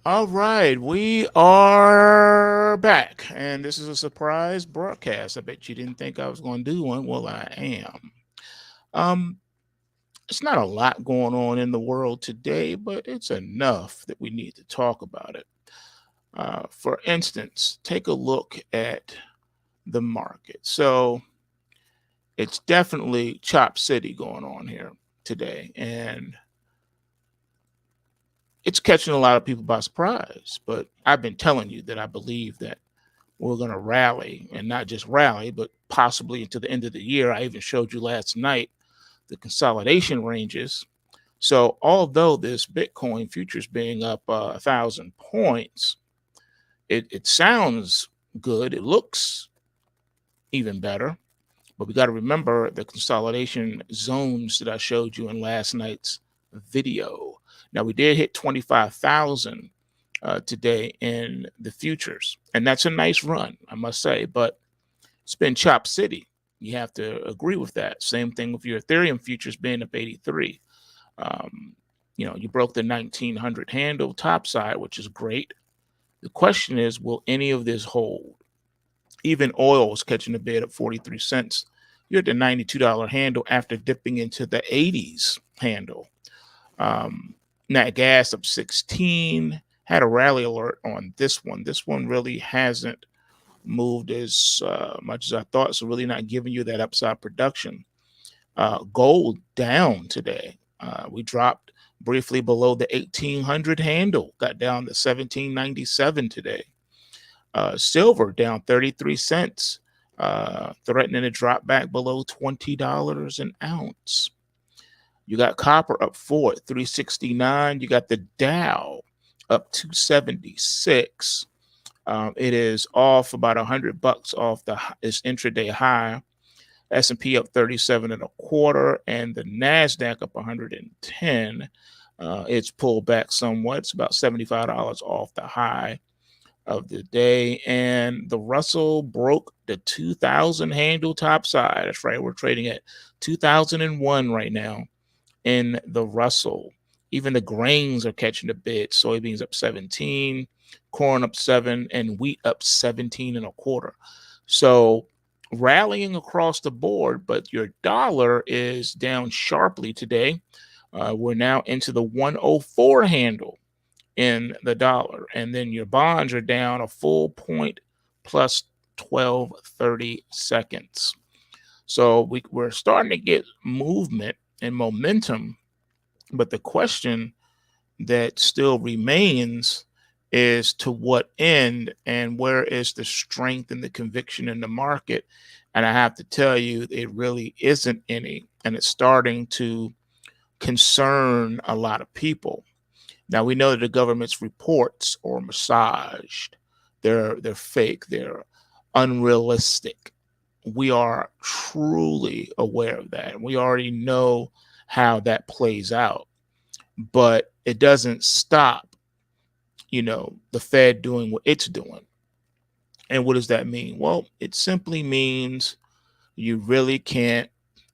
All right, we are back, and this is a surprise broadcast. I bet you didn't think I was going to do one. Well, I am. Um, it's not a lot going on in the world today, but it's enough that we need to talk about it. For instance, take a look at the market. So it's definitely Chop City going on here today, and it's catching a lot of people by surprise. But I've been telling you that I believe that we're going to rally, and not just rally, but possibly into the end of the year. I even showed you last night the consolidation ranges. So, although this Bitcoin futures being up 1,000 points, it sounds good. It looks even better. But we got to remember the consolidation zones that I showed you in last night's video. Now, we did hit 25,000 today in the futures, and that's a nice run, I must say. But it's been Chop City. You have to agree with that. Same thing with your Ethereum futures being up 83. Um, you broke the 1900 handle topside, which is great. The question is, will any of this hold? Even oil is catching a bid at 43 cents. You're at the $92 handle after dipping into the 80s handle. Nat gas up 16. Had a rally alert on this one. This one really hasn't moved as much as I thought, so really not giving you that upside production. Gold down today. We dropped briefly below the 1800 handle, got down to 1797 today. Silver down 33 cents, threatening to drop back below $20 an ounce. You got copper up 4 at 369. You got the Dow up 276. It is off about $100 off its intraday high. S&P up 37 and a quarter, and the Nasdaq up 110. It's pulled back somewhat. It's about $75 off the high of the day, and the Russell broke the 2,000 handle topside. That's right. We're trading at 2001 right now in the Russell. Even the grains are catching a bid. Soybeans up 17, corn up 7, and wheat up 17 and a quarter. So rallying across the board, but your dollar is down sharply today. We're now into the 104 handle in the dollar, and then your bonds are down a full point plus 12.30 seconds. So we're starting to get movement and momentum, but the question that still remains is to what end and where is the strength and the conviction in the market. And I have to tell you, it really isn't any, and it's starting to concern a lot of people. Now we know that the government's reports are massaged. They're fake. They're unrealistic. We are truly aware of that. And we already know how that plays out. But it doesn't stop, the Fed doing what it's doing. And what does that mean? Well, it simply means you really can't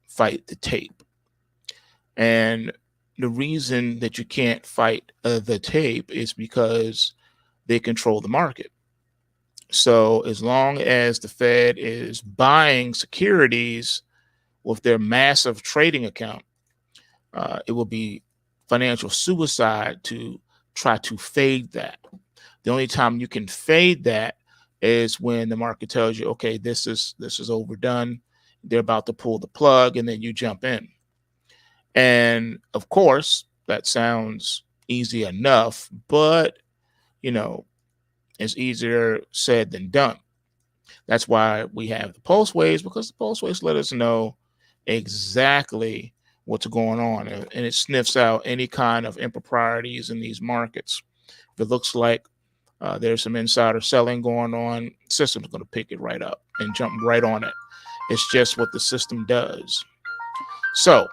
fight the tape. And the reason that you can't fight the tape is because they control the market. So as long as the Fed is buying securities with their massive trading account, it will be financial suicide to try to fade that. The only time you can fade that is when the market tells you, okay, this is overdone. They're about to pull the plug, and then you jump in. And of course, that sounds easy enough, but you know, it's easier said than done. That's why we have the pulse waves, because the pulse waves let us know exactly what's going on, and it sniffs out any kind of improprieties in these markets. If it looks like there's some insider selling going on, the system's going to pick it right up and jump right on it. It's just what the system does. So,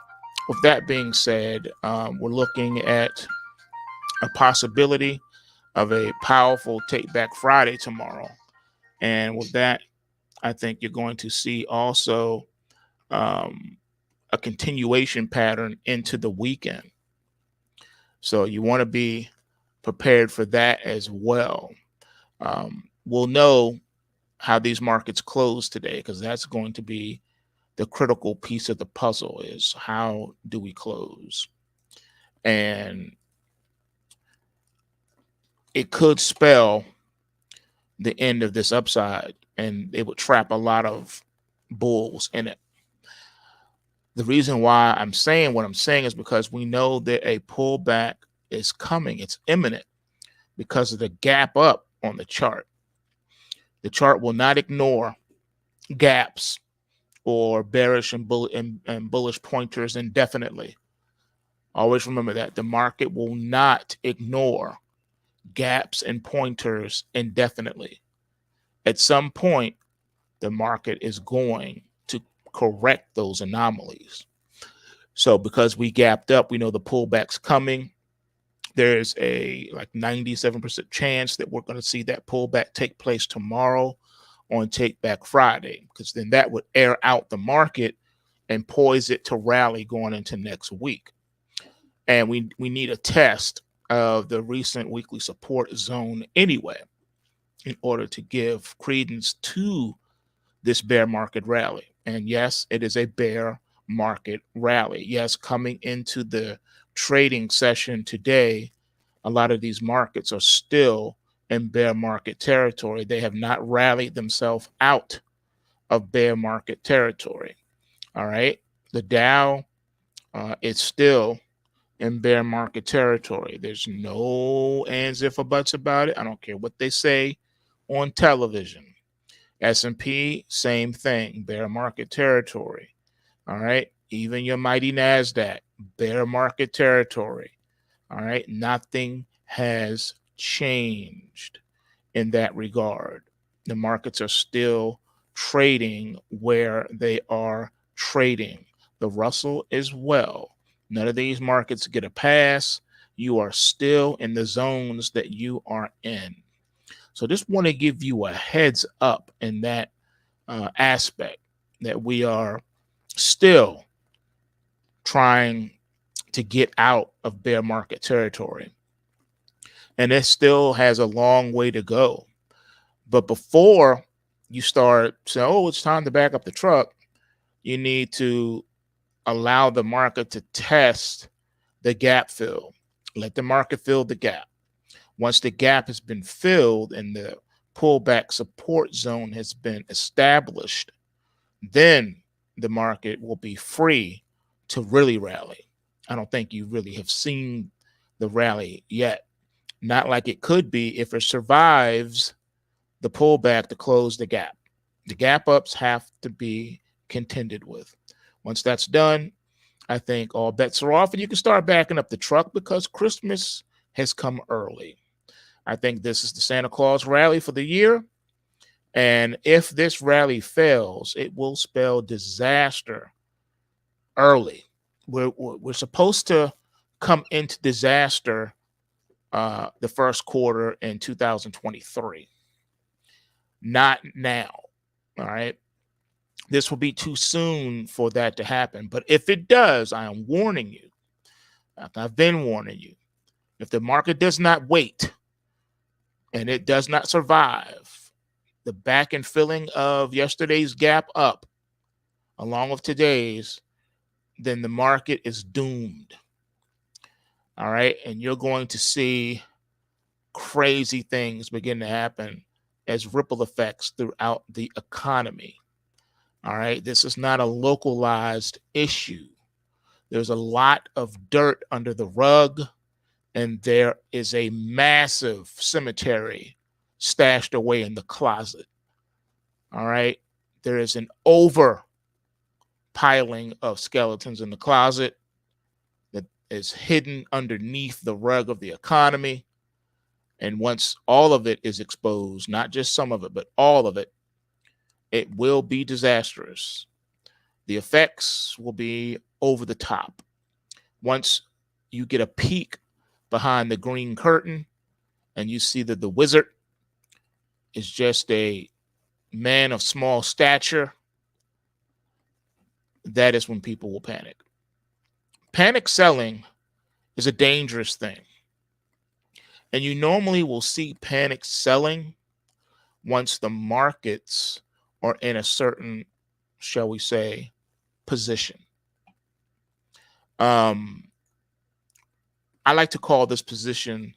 with that being said, we're looking at a possibility of a powerful Take Back Friday tomorrow. And with that, I think you're going to see also um, a continuation pattern into the weekend. So you want to be prepared for that as well. We'll know how these markets close today, because that's going to be the critical piece of the puzzle, is how do we close? And it could spell the end of this upside, and it would trap a lot of bulls in it. The reason why I'm saying what I'm saying is because we know that a pullback is coming. It's imminent because of the gap up on the chart. The chart will not ignore gaps or bearish and bullish pointers indefinitely. Always remember that. The market will not ignore gaps and pointers indefinitely. At some point, the market is going to correct those anomalies. So because we gapped up, we know the pullback's coming. There's a like 97% chance that we're going to see that pullback take place tomorrow on Take Back Friday, because then that would air out the market and poise it to rally going into next week. And we need a test of the recent weekly support zone anyway, in order to give credence to this bear market rally. And yes, it is a bear market rally. Yes, coming into the trading session today, a lot of these markets are still in bear market territory. They have not rallied themselves out of bear market territory. All right. The Dow is still in bear market territory. There's no ands, if, or buts about it. I don't care what they say on television. S&P, same thing, bear market territory. All right. Even your mighty NASDAQ, bear market territory. All right. Nothing has changed in that regard. The markets are still trading where they are trading. The Russell as well. None of these markets get a pass. You are still in the zones that you are in. So just want to give you a heads up in that aspect, that we are still trying to get out of bear market territory. And it still has a long way to go. But before you start saying, oh, it's time to back up the truck, you need to allow the market to test the gap fill. Let the market fill the gap. Once the gap has been filled and the pullback support zone has been established, then the market will be free to really rally. I don't think you really have seen the rally yet. Not like it could be if it survives the pullback to close the gap. The gap ups have to be contended with. Once that's done, I think all bets are off and you can start backing up the truck, because Christmas has come early. I think this is the Santa Claus rally for the year. And if this rally fails, it will spell disaster early. We're supposed to come into disaster the first quarter in 2023. Not now. All right. This will be too soon for that to happen. But if it does, I am warning you. I've been warning you. If the market does not wait and it does not survive the back and filling of yesterday's gap up along with today's, then the market is doomed. All right. And you're going to see crazy things begin to happen as ripple effects throughout the economy. All right. This is not a localized issue. There's a lot of dirt under the rug, and there is a massive cemetery stashed away in the closet. All right. There is an overpiling of skeletons in the closet that is hidden underneath the rug of the economy. And once all of it is exposed, not just some of it, but all of it, it will be disastrous. The effects will be over the top. Once you get a peek behind the green curtain and you see that the wizard is just a man of small stature, that is when people will panic. Panic selling is a dangerous thing. And you normally will see panic selling once the markets are in a certain, shall we say, position. I like to call this position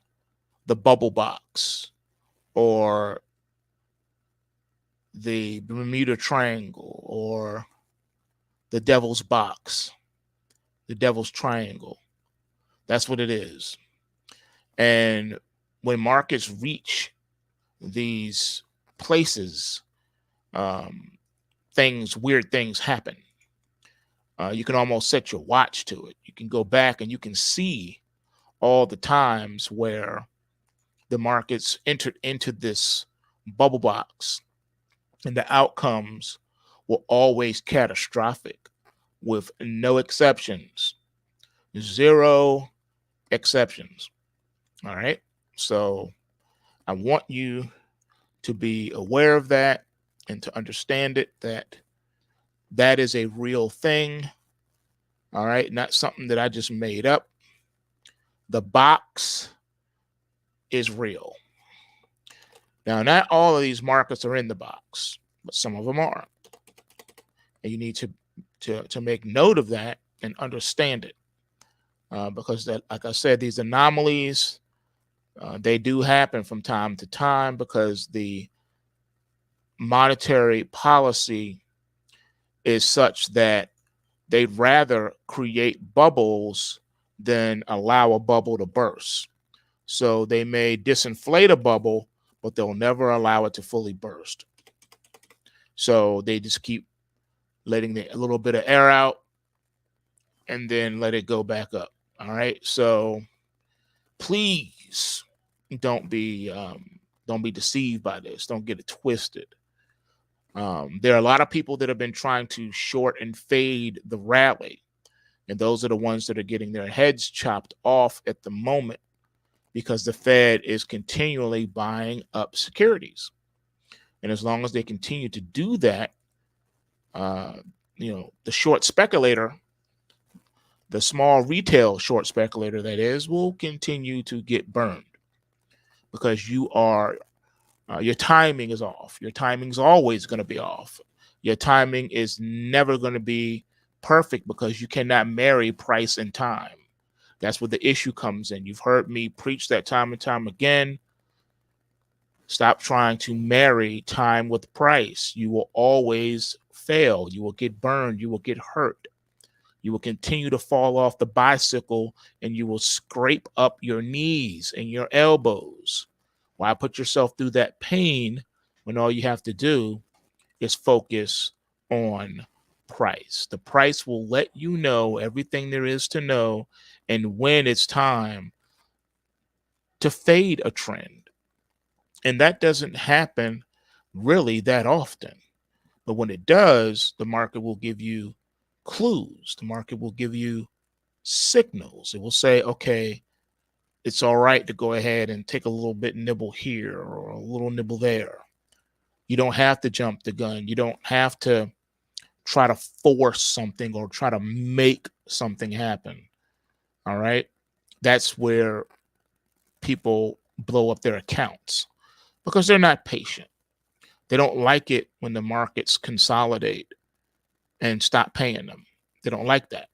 the bubble box, or the Bermuda Triangle, or the devil's box, the devil's triangle. That's what it is. And when markets reach these places, weird things happen. You can almost set your watch to it. You can go back and you can see all the times where the markets entered into this bubble box, and the outcomes were always catastrophic with no exceptions, zero exceptions. All right. So I want you to be aware of that and to understand it, that that is a real thing. All right. Not something that I just made up. The box is real. Now, not all of these markets are in the box, but some of them are. And you need to make note of that and understand it. Because that, like I said, these anomalies, they do happen from time to time because the monetary policy is such that they'd rather create bubbles than allow a bubble to burst. So they may disinflate a bubble, but they'll never allow it to fully burst. So they just keep letting a little bit of air out and then let it go back up. All right. So please don't be deceived by this. Don't get it twisted. There are a lot of people that have been trying to short and fade the rally, and those are the ones that are getting their heads chopped off at the moment because the Fed is continually buying up securities. And as long as they continue to do that, the short speculator, the small retail short speculator that is, will continue to get burned because your timing is off. Your timing is always going to be off. Your timing is never going to be perfect because you cannot marry price and time. That's where the issue comes in. You've heard me preach that time and time again. Stop trying to marry time with price. You will always fail. You will get burned. You will get hurt. You will continue to fall off the bicycle and you will scrape up your knees and your elbows. Why put yourself through that pain when all you have to do is focus on price? The price will let you know everything there is to know and when it's time to fade a trend. And that doesn't happen really that often. But when it does, the market will give you clues. The market will give you signals. It will say, okay, it's all right to go ahead and take a little bit nibble here or a little nibble there. You don't have to jump the gun. You don't have to try to force something or try to make something happen. All right. That's where people blow up their accounts because they're not patient. They don't like it when the markets consolidate and stop paying them. They don't like that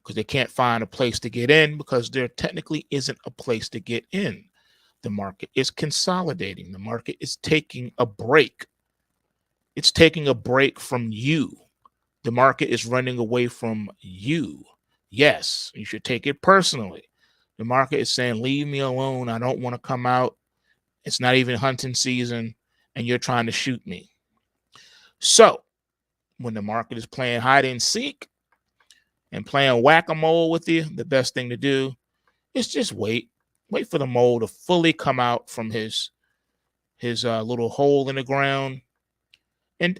because they can't find a place to get in because there technically isn't a place to get in. The market is consolidating. The market is taking a break. It's taking a break from you. The market is running away from you. Yes, you should take it personally. The market is saying, leave me alone. I don't want to come out. It's not even hunting season, and you're trying to shoot me. So when the market is playing hide and seek and playing whack-a-mole with you, the best thing to do is just wait. Wait for the mole to fully come out from his little hole in the ground. And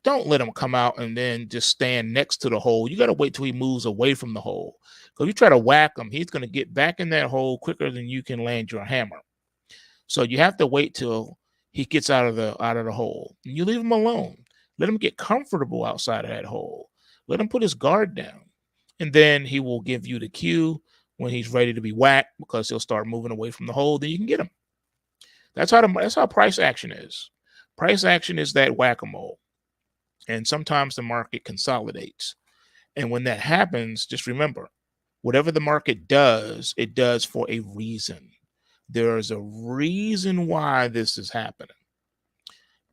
don't let him come out and then just stand next to the hole. You got to wait till he moves away from the hole. Because if you try to whack him, he's going to get back in that hole quicker than you can land your hammer. So you have to wait till he gets out of the hole. And you leave him alone. Let him get comfortable outside of that hole. Let him put his guard down. And then he will give you the cue When he's ready to be whacked, because he'll start moving away from the hole, then you can get him. That's how price action is. Price action is that whack-a-mole. And sometimes the market consolidates. And when that happens, just remember, whatever the market does, it does for a reason. There is a reason why this is happening.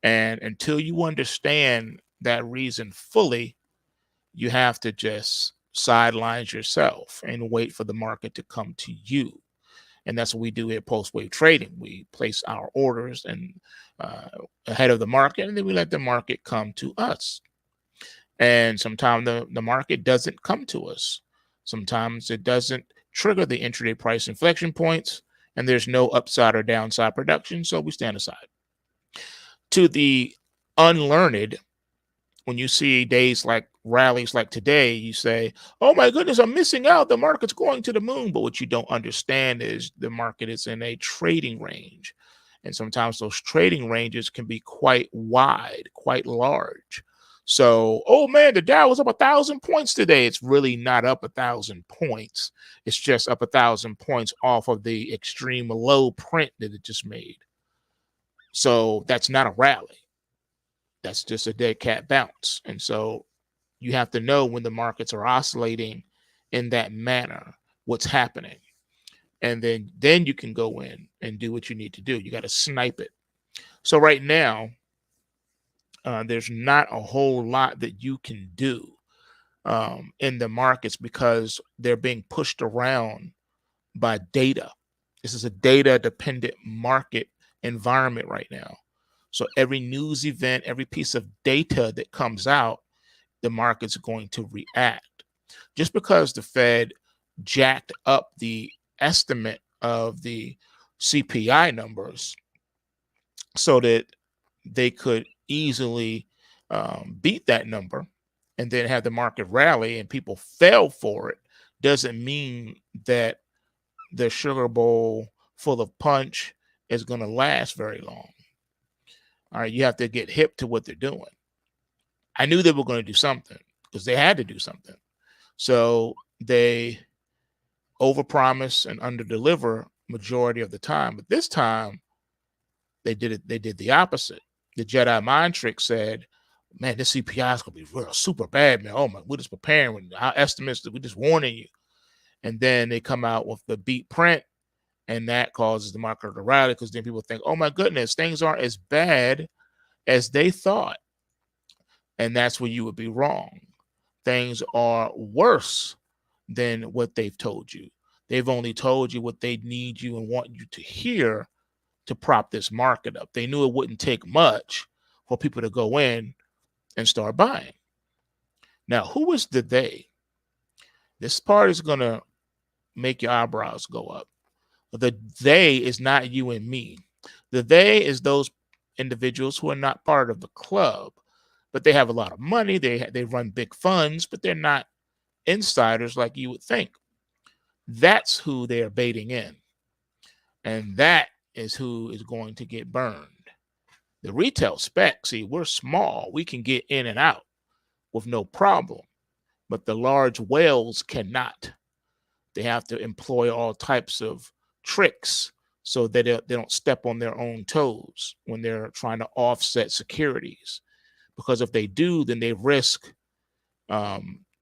And until you understand that reason fully, you have to just sideline yourself and wait for the market to come to you. And that's what we do at Pulsewave Trading. We place our orders and ahead of the market, and then we let the market come to us. And sometimes the market doesn't come to us. Sometimes it doesn't trigger the intraday price inflection points, and there's no upside or downside production, so we stand aside. To the unlearned, when you see days like rallies like today, you say, oh my goodness, I'm missing out. The market's going to the moon. But what you don't understand is the market is in a trading range. And sometimes those trading ranges can be quite wide, quite large. So, oh man, the Dow was up 1,000 points today. It's really not up 1,000 points. It's just up 1,000 points off of the extreme low print that it just made. So that's not a rally. That's just a dead cat bounce. And so you have to know when the markets are oscillating in that manner, what's happening. And then you can go in and do what you need to do. You got to snipe it. So right now, there's not a whole lot that you can do in the markets because they're being pushed around by data. This is a data dependent market environment right now. So every news event, every piece of data that comes out, the market's going to react. Just because the Fed jacked up the estimate of the CPI numbers so that they could easily beat that number and then have the market rally and people fell for it, doesn't mean that the sugar bowl full of punch is going to last very long. All right, you have to get hip to what they're doing. I knew they were going to do something because they had to do something. So they overpromise and underdeliver majority of the time. But this time they did the opposite. The Jedi mind trick said, man, this CPI is going to be real super bad, man. Oh my, we're just preparing. Our estimates, we're just warning you. And then they come out with the beat print, and that causes the market to rally because then people think, oh my goodness, things aren't as bad as they thought. And that's where you would be wrong. Things are worse than what they've told you. They've only told you what they need you and want you to hear to prop this market up. They knew it wouldn't take much for people to go in and start buying. Now, who is the they? This part is going to make your eyebrows go up. The they is not you and me. The they is those individuals who are not part of the club, but they have a lot of money. They run big funds, but they're not insiders like you would think. That's who they're baiting in. And that is who is going to get burned. The retail spec, see, we're small. We can get in and out with no problem. But the large whales cannot. They have to employ all types of tricks so that they don't step on their own toes when they're trying to offset securities. Because if they do, then they risk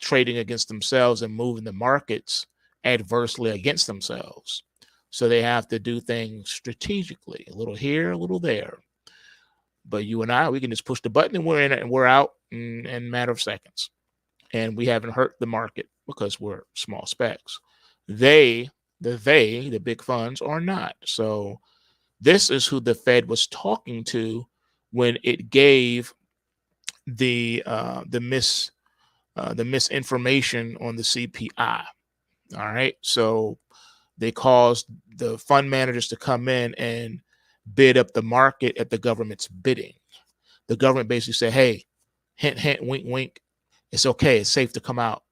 trading against themselves and moving the markets adversely against themselves. So they have to do things strategically, a little here, a little there. But you and I, we can just push the button and we're in it and we're out in a matter of seconds. And we haven't hurt the market because we're small specs. The big funds are not. So this is who the Fed was talking to when it gave the misinformation on the CPI. All right. So they caused the fund managers to come in and bid up the market at the government's bidding. The government basically said, hey, hint, hint, wink, wink. It's okay. It's safe to come out.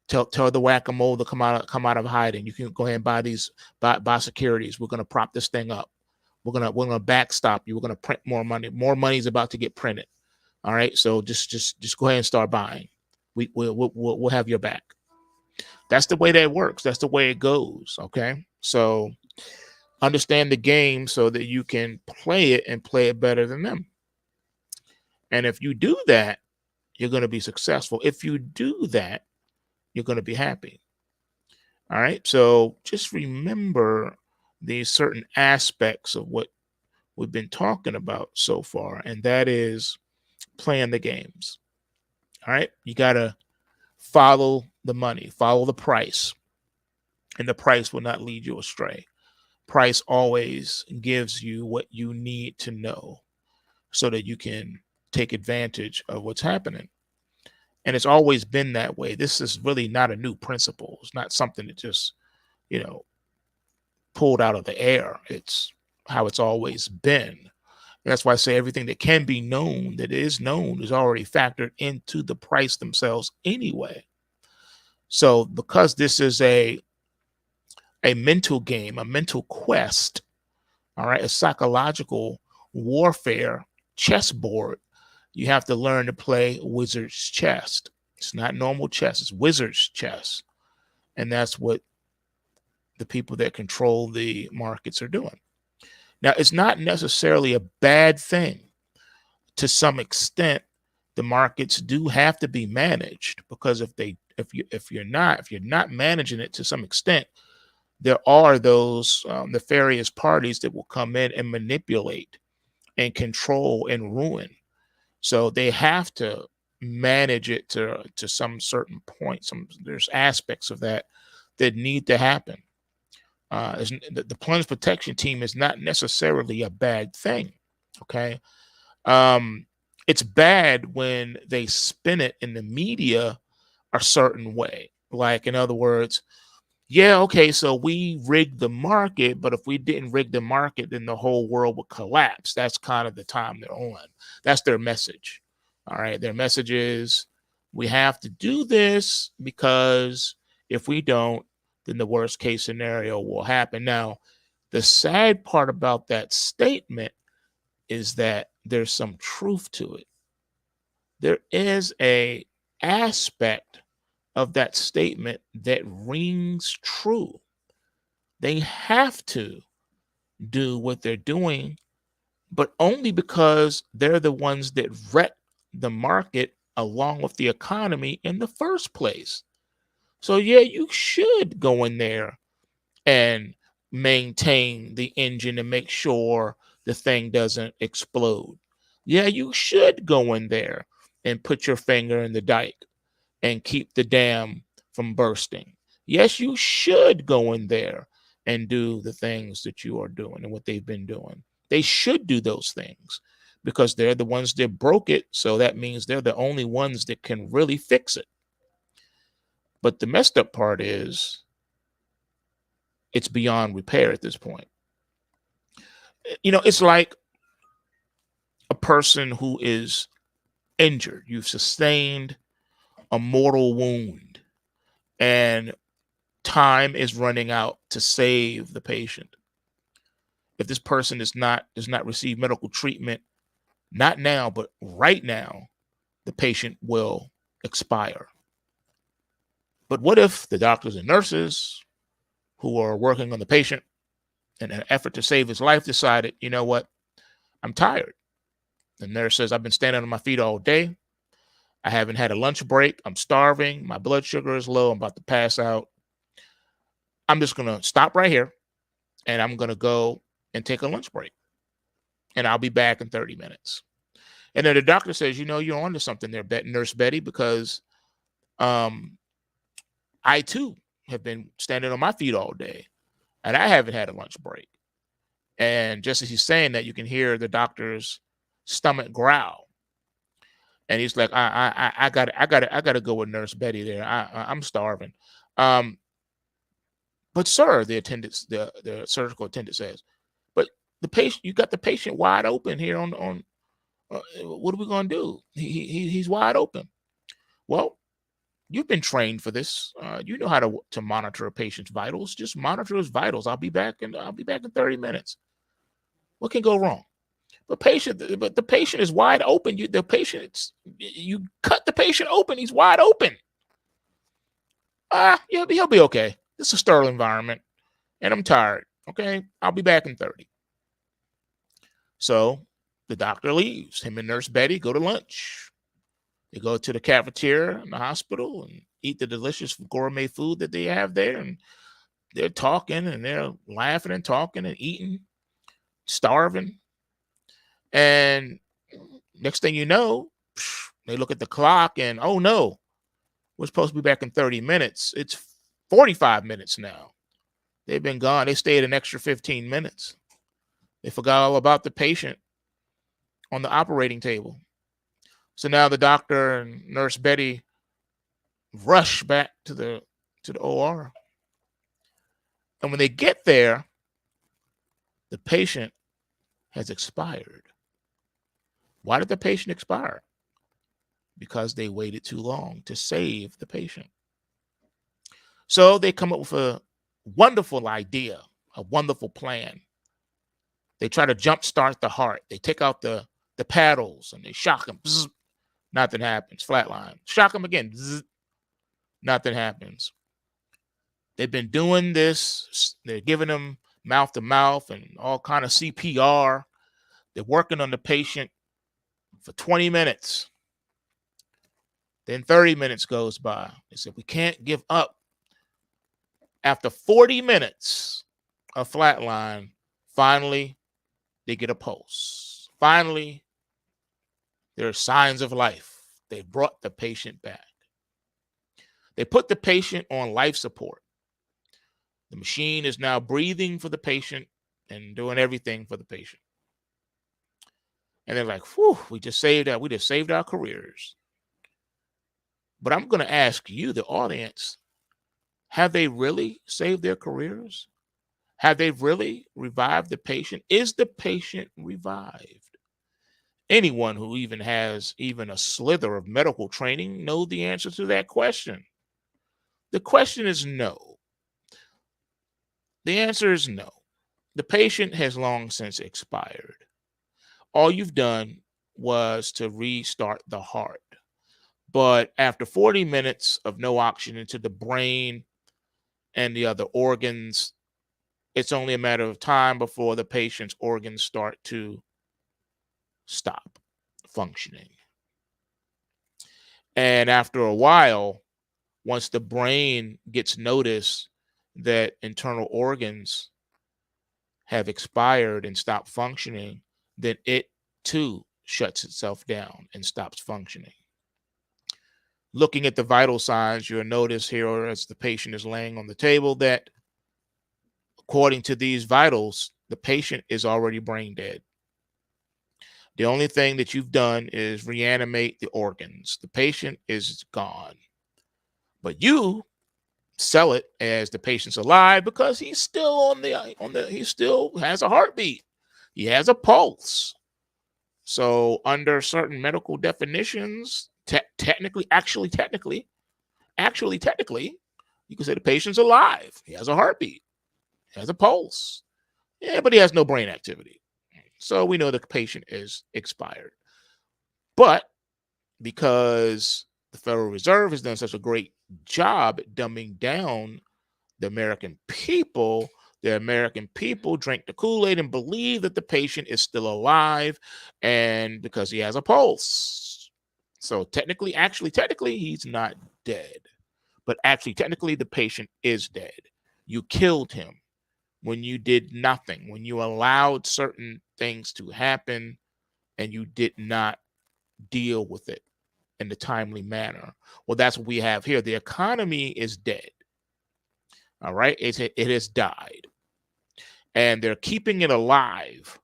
Tell the whack-a-mole to come out of hiding. You can go ahead and buy securities. We're gonna prop this thing up. We're gonna backstop you. We're gonna print more money. More money is about to get printed. All right. So just go ahead and start buying. We'll have your back. That's the way that works. That's the way it goes. Okay. So understand the game so that you can play it and play it better than them. And if you do that, you're going to be successful. If you do that, you're going to be happy. All right. So just remember these certain aspects of what we've been talking about so far, and that is playing the games. All right. You got to follow the money, follow the price, and the price will not lead you astray. Price always gives you what you need to know so that you can take advantage of what's happening. And it's always been that way. This is really not a new principle. It's not something that just, you know, pulled out of the air. It's how it's always been. That's why I say everything that can be known, that is known, is already factored into the price themselves anyway. So because this is a mental game, a mental quest, all right, a psychological warfare chessboard, you have to learn to play wizard's chess. It's not normal chess, it's wizard's chess. And that's what the people that control the markets are doing. Now, it's not necessarily a bad thing. To some extent, the markets do have to be managed, because if you're not managing it to some extent, there are those nefarious parties that will come in and manipulate and control and ruin. So they have to manage it to some certain point. There's aspects of that need to happen. The plunge protection team is not necessarily a bad thing. Okay. It's bad when they spin it in the media a certain way. Like, in other words, yeah, okay, so we rigged the market, but if we didn't rig the market, then the whole world would collapse. That's kind of the time they're on. That's their message. All right. Their message is, we have to do this because if we don't, then the worst case scenario will happen. Now, the sad part about that statement is that there's some truth to it. There is a aspect of that statement that rings true. They have to do what they're doing, but only because they're the ones that wreck the market along with the economy in the first place. So yeah, you should go in there and maintain the engine and make sure the thing doesn't explode. Yeah, you should go in there and put your finger in the dike and keep the dam from bursting. Yes, you should go in there and do the things that you are doing and what they've been doing. They should do those things because they're the ones that broke it. So that means they're the only ones that can really fix it. But the messed up part is it's beyond repair at this point. You know, it's like a person who is injured. You've sustained a mortal wound and time is running out to save the patient. If this person does not receive medical treatment, not now, but right now, the patient will expire. But what if the doctors and nurses who are working on the patient in an effort to save his life decided, you know what, I'm tired. The nurse says, I've been standing on my feet all day. I haven't had a lunch break. I'm starving. My blood sugar is low. I'm about to pass out. I'm just going to stop right here and I'm going to go and take a lunch break. And I'll be back in 30 minutes. And then the doctor says, you know, you're onto something there, Nurse Betty, because I too have been standing on my feet all day and I haven't had a lunch break. And just as he's saying that, you can hear the doctor's stomach growl. And he's like, I gotta go with Nurse Betty there. I'm starving. But sir, the surgical attendant says, but the patient, you got the patient wide open here on what are we gonna do? He's wide open. Well, you've been trained for this. You know how to monitor a patient's vitals. Just monitor his vitals. I'll be back in 30 minutes. What can go wrong? But the patient is wide open. You cut the patient open. He's wide open. He'll be okay. It's a sterile environment, and I'm tired. Okay, I'll be back in 30. So the doctor leaves. Him and Nurse Betty go to lunch. They go to the cafeteria in the hospital and eat the delicious gourmet food that they have there. And they're talking and they're laughing and talking and eating, starving. And next thing you know, they look at the clock and, oh no, we're supposed to be back in 30 minutes. It's 45 minutes now. They've been gone. They stayed an extra 15 minutes. They forgot all about the patient on the operating table. So now the doctor and Nurse Betty rush back to the OR. And when they get there, the patient has expired. Why did the patient expire? Because they waited too long to save the patient. So they come up with a wonderful idea, a wonderful plan. They try to jumpstart the heart. They take out the paddles and they shock them. Bzz, nothing happens. Flatline. Shock them again. Bzz, nothing happens. They've been doing this. They're giving them mouth to mouth and all kind of CPR. They're working on the patient for 20 minutes. Then 30 minutes goes by. They said, we can't give up. After 40 minutes of flatline, finally, they get a pulse. Finally, there are signs of life. They brought the patient back. They put the patient on life support. The machine is now breathing for the patient and doing everything for the patient. And they're like, whew, we just saved our careers. But I'm going to ask you, the audience, have they really saved their careers? Have they really revived the patient? Is the patient revived? Anyone who even has even a slither of medical training know the answer to that question. The question is no. The answer is no. The patient has long since expired. All you've done was to restart the heart. But after 40 minutes of no oxygen to the brain and the other organs, it's only a matter of time before the patient's organs start to stop functioning. And after a while, once the brain gets notice that internal organs have expired and stopped functioning, then it too shuts itself down and stops functioning. Looking at the vital signs, you'll notice here as the patient is laying on the table that according to these vitals, the patient is already brain dead. The only thing that you've done is reanimate the organs. The patient is gone. But you sell it as the patient's alive because he's still he still has a heartbeat. He has a pulse. So under certain medical definitions, technically, you can say the patient's alive. He has a heartbeat. He has a pulse. Yeah, but he has no brain activity. So we know the patient is expired. But because the Federal Reserve has done such a great job at dumbing down the American people drink the Kool-Aid and believe that the patient is still alive and because he has a pulse. So technically, he's not dead. But actually, technically, the patient is dead. You killed him when you did nothing, when you allowed certain things to happen and you did not deal with it in a timely manner. Well, that's what we have here. The economy is dead. All right. It has died. And they're keeping it alive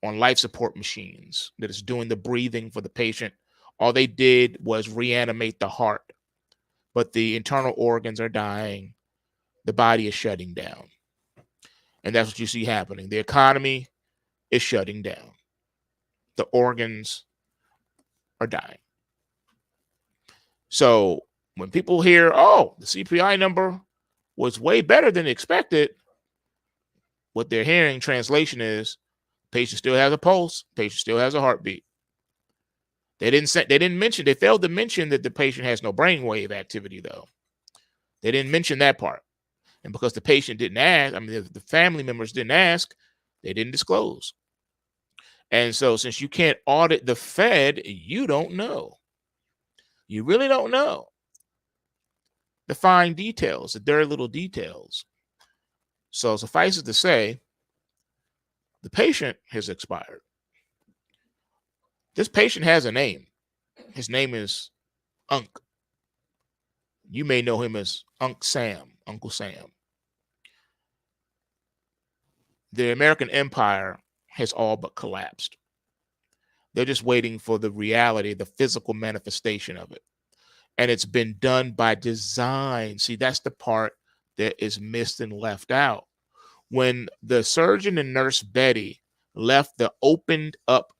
on life support machines that is doing the breathing for the patient. All they did was reanimate the heart, but the internal organs are dying. The body is shutting down. And that's what you see happening. The economy is shutting down. The organs are dying. So when people hear, oh, the CPI number was way better than expected, what they're hearing, translation is, patient still has a pulse, patient still has a heartbeat. They failed to mention that the patient has no brainwave activity, though. They didn't mention that part. And because the patient didn't ask, I mean, the family members didn't ask, they didn't disclose. And so since you can't audit the Fed, you don't know. You really don't know the fine details, the dirty little details. So suffice it to say, the patient has expired. This patient has a name. His name is Unc. You may know him as Uncle Sam. The American empire has all but collapsed. They're just waiting for the reality, the physical manifestation of it. And it's been done by design. See, that's the part that is missed and left out. When the surgeon and nurse Betty left the opened up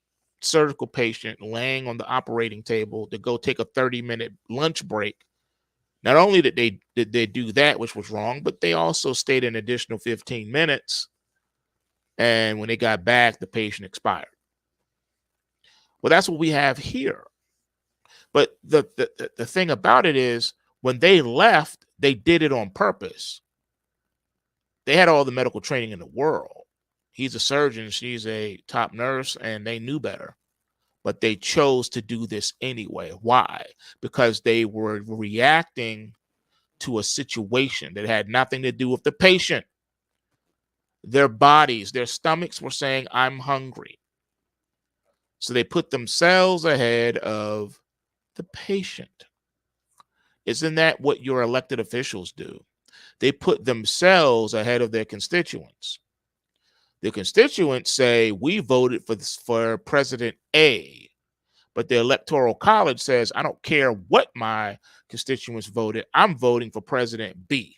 surgical patient laying on the operating table to go take a 30-minute lunch break, not only did they do that, which was wrong, but they also stayed an additional 15 minutes. And when they got back, the patient expired. Well, that's what we have here. But the thing about it is, when they left, they did it on purpose. They had all the medical training in the world. He's a surgeon, she's a top nurse, and they knew better. But they chose to do this anyway. Why? Because they were reacting to a situation that had nothing to do with the patient. Their bodies, their stomachs were saying, I'm hungry. So they put themselves ahead of the patient. Isn't that what your elected officials do? They put themselves ahead of their constituents. The constituents say, we voted for President A, but the Electoral College says, I don't care what my constituents voted, I'm voting for President B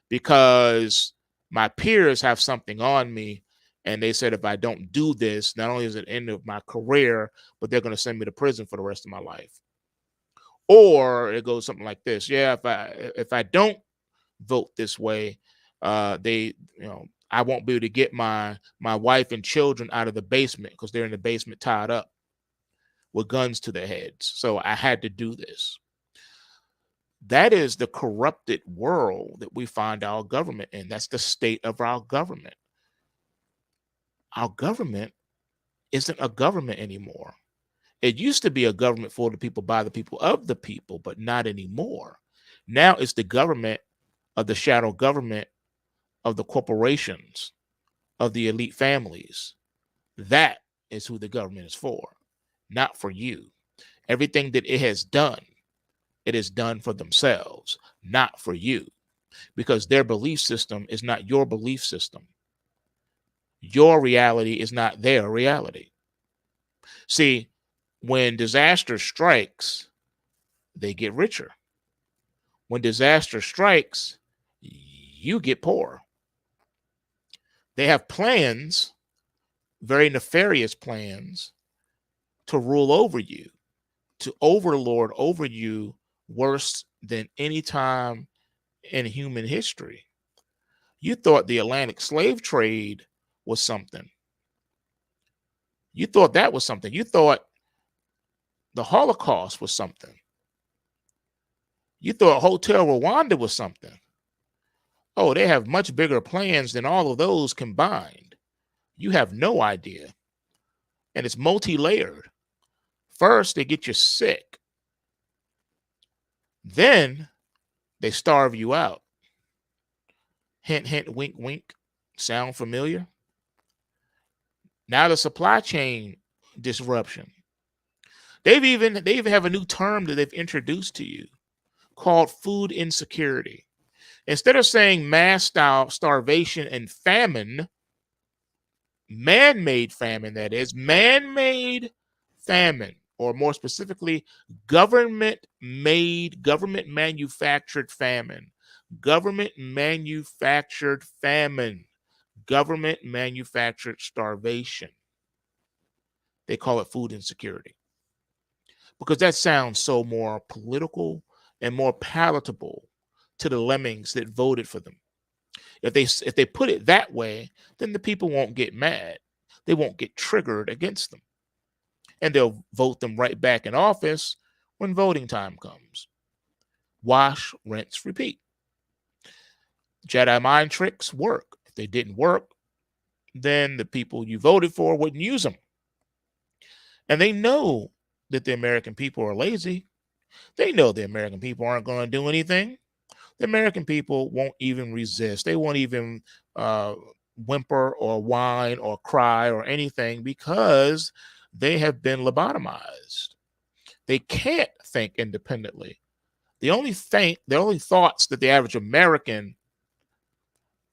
because my peers have something on me. And they said, if I don't do this, not only is it the end of my career, but they're going to send me to prison for the rest of my life. Or it goes something like this. Yeah, if I don't vote this way, I won't be able to get my wife and children out of the basement because they're in the basement tied up with guns to their heads. So I had to do this. That is the corrupted world that we find our government in. That's the state of our government. Our government isn't a government anymore. It used to be a government for the people, by the people, of the people, but not anymore. Now it's the government of the shadow government of the corporations, of the elite families. That is who the government is for, not for you. Everything that it has done, it is done for themselves, not for you, because their belief system is not your belief system. Your reality is not their reality. See, when disaster strikes, they get richer. When disaster strikes, you get poor. They have plans, very nefarious plans, to rule over you, to overlord over you worse than any time in human history. You thought the Atlantic slave trade was something. You thought that was something. You thought the Holocaust was something. You thought Hotel Rwanda was something. Oh, they have much bigger plans than all of those combined. You have no idea. And it's multi-layered. First, they get you sick. Then they starve you out. Hint, hint, wink, wink. Sound familiar? Now the supply chain disruption. They even have a new term that they've introduced to you called food insecurity. Instead of saying mass starvation and famine, man-made famine, that is, man-made famine, or more specifically, government-made, government-manufactured famine, government-manufactured famine, government-manufactured starvation. They call it food insecurity because that sounds so more political and more palatable to the lemmings that voted for them. If they put it that way, then the people won't get mad. They won't get triggered against them. And they'll vote them right back in office when voting time comes. Wash, rinse, repeat. Jedi mind tricks work. If they didn't work, then the people you voted for wouldn't use them. And they know that the American people are lazy. They know the American people aren't going to do anything. The American people won't even resist. They won't even uh, whimper or whine or cry or anything because they have been lobotomized. They can't think independently. The only thoughts that the average American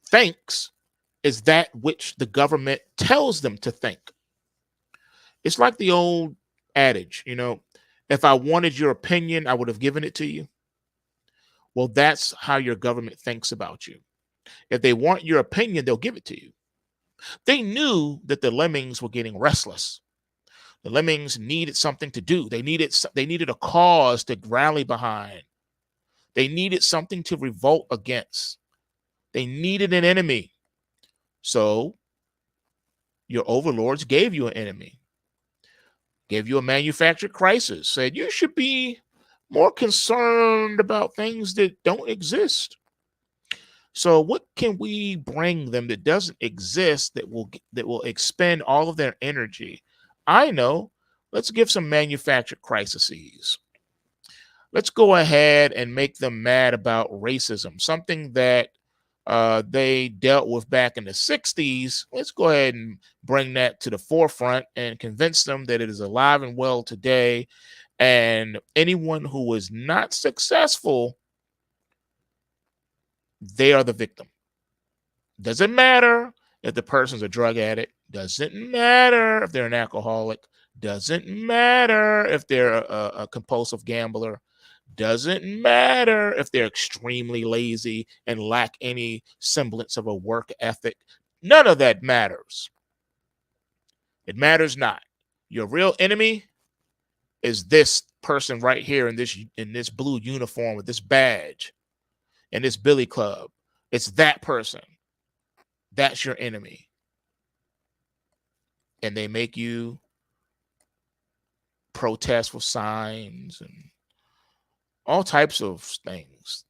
thinks is that which the government tells them to think. It's like the old adage, if I wanted your opinion, I would have given it to you. Well, that's how your government thinks about you. If they want your opinion, they'll give it to you. They knew that the lemmings were getting restless. The lemmings needed something to do. They needed a cause to rally behind. They needed something to revolt against. They needed an enemy. So your overlords gave you an enemy, gave you a manufactured crisis, said you should be more concerned about things that don't exist. So what can we bring them that doesn't exist that will expend all of their energy? I know. Let's give some manufactured crises. Let's go ahead and make them mad about racism, something that they dealt with back in the 60s. Let's go ahead and bring that to the forefront and convince them that it is alive and well today. And anyone who is not successful, they are the victim. Doesn't matter if the person's a drug addict. Doesn't matter if they're an alcoholic. Doesn't matter if they're a compulsive gambler. Doesn't matter if they're extremely lazy and lack any semblance of a work ethic. None of that matters. It matters not. Your real enemy is this person right here in this blue uniform with this badge and this billy club. It's that person. That's your enemy. And they make you protest with signs and all types of things,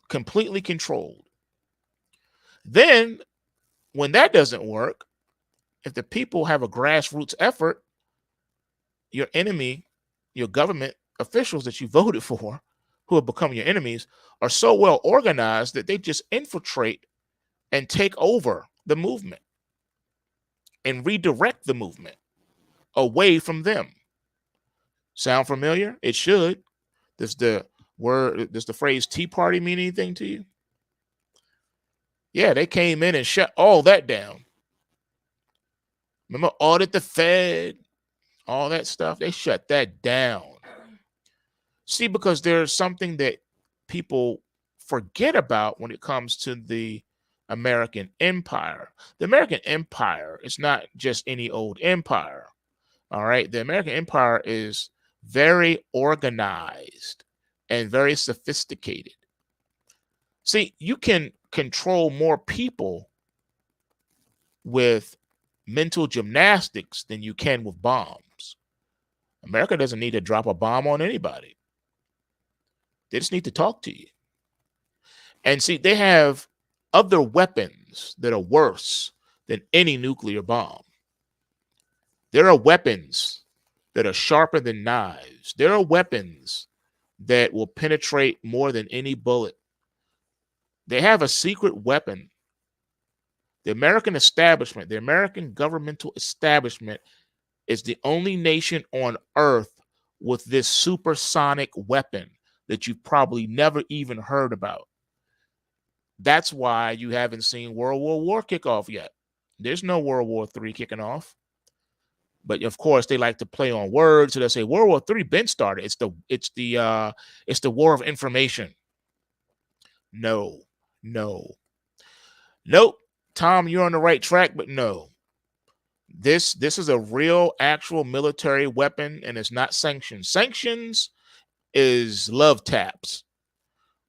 completely controlled. Then, when that doesn't work, if the people have a grassroots effort, your enemy, your government officials that you voted for, who have become your enemies, are so well organized that they just infiltrate and take over the movement and redirect the movement away from them. Sound familiar? It should. Does the phrase Tea Party mean anything to you? Yeah, they came in and shut all that down. Remember, audit the Fed, all that stuff? They shut that down. See, because there's something that people forget about when it comes to the American empire. The American empire is not just any old empire. All right. The American empire is very organized and very sophisticated. See, you can control more people with mental gymnastics than you can with bombs. America doesn't need to drop a bomb on anybody. They just need to talk to you. And see, they have other weapons that are worse than any nuclear bomb. There are weapons that are sharper than knives. There are weapons that will penetrate more than any bullet. They have a secret weapon. The American establishment, the American governmental establishment, is the only nation on earth with this supersonic weapon that you've probably never even heard about. That's why you haven't seen World War I kick off yet. There's no World War III kicking off. But of course, they like to play on words. So they say World War III been started. It's the war of information. No, no, nope. Tom, you're on the right track, but no. This is a real, actual military weapon, and it's not sanctions. Sanctions is love taps.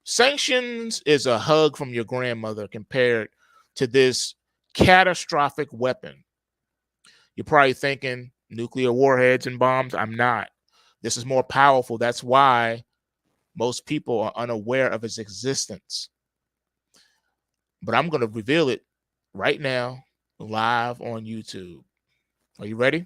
Sanctions is a hug from your grandmother compared to this catastrophic weapon. You're probably thinking nuclear warheads and bombs. I'm not. This is more powerful. That's why most people are unaware of its existence. but I'm going to reveal it right now, live on YouTube. Are you ready?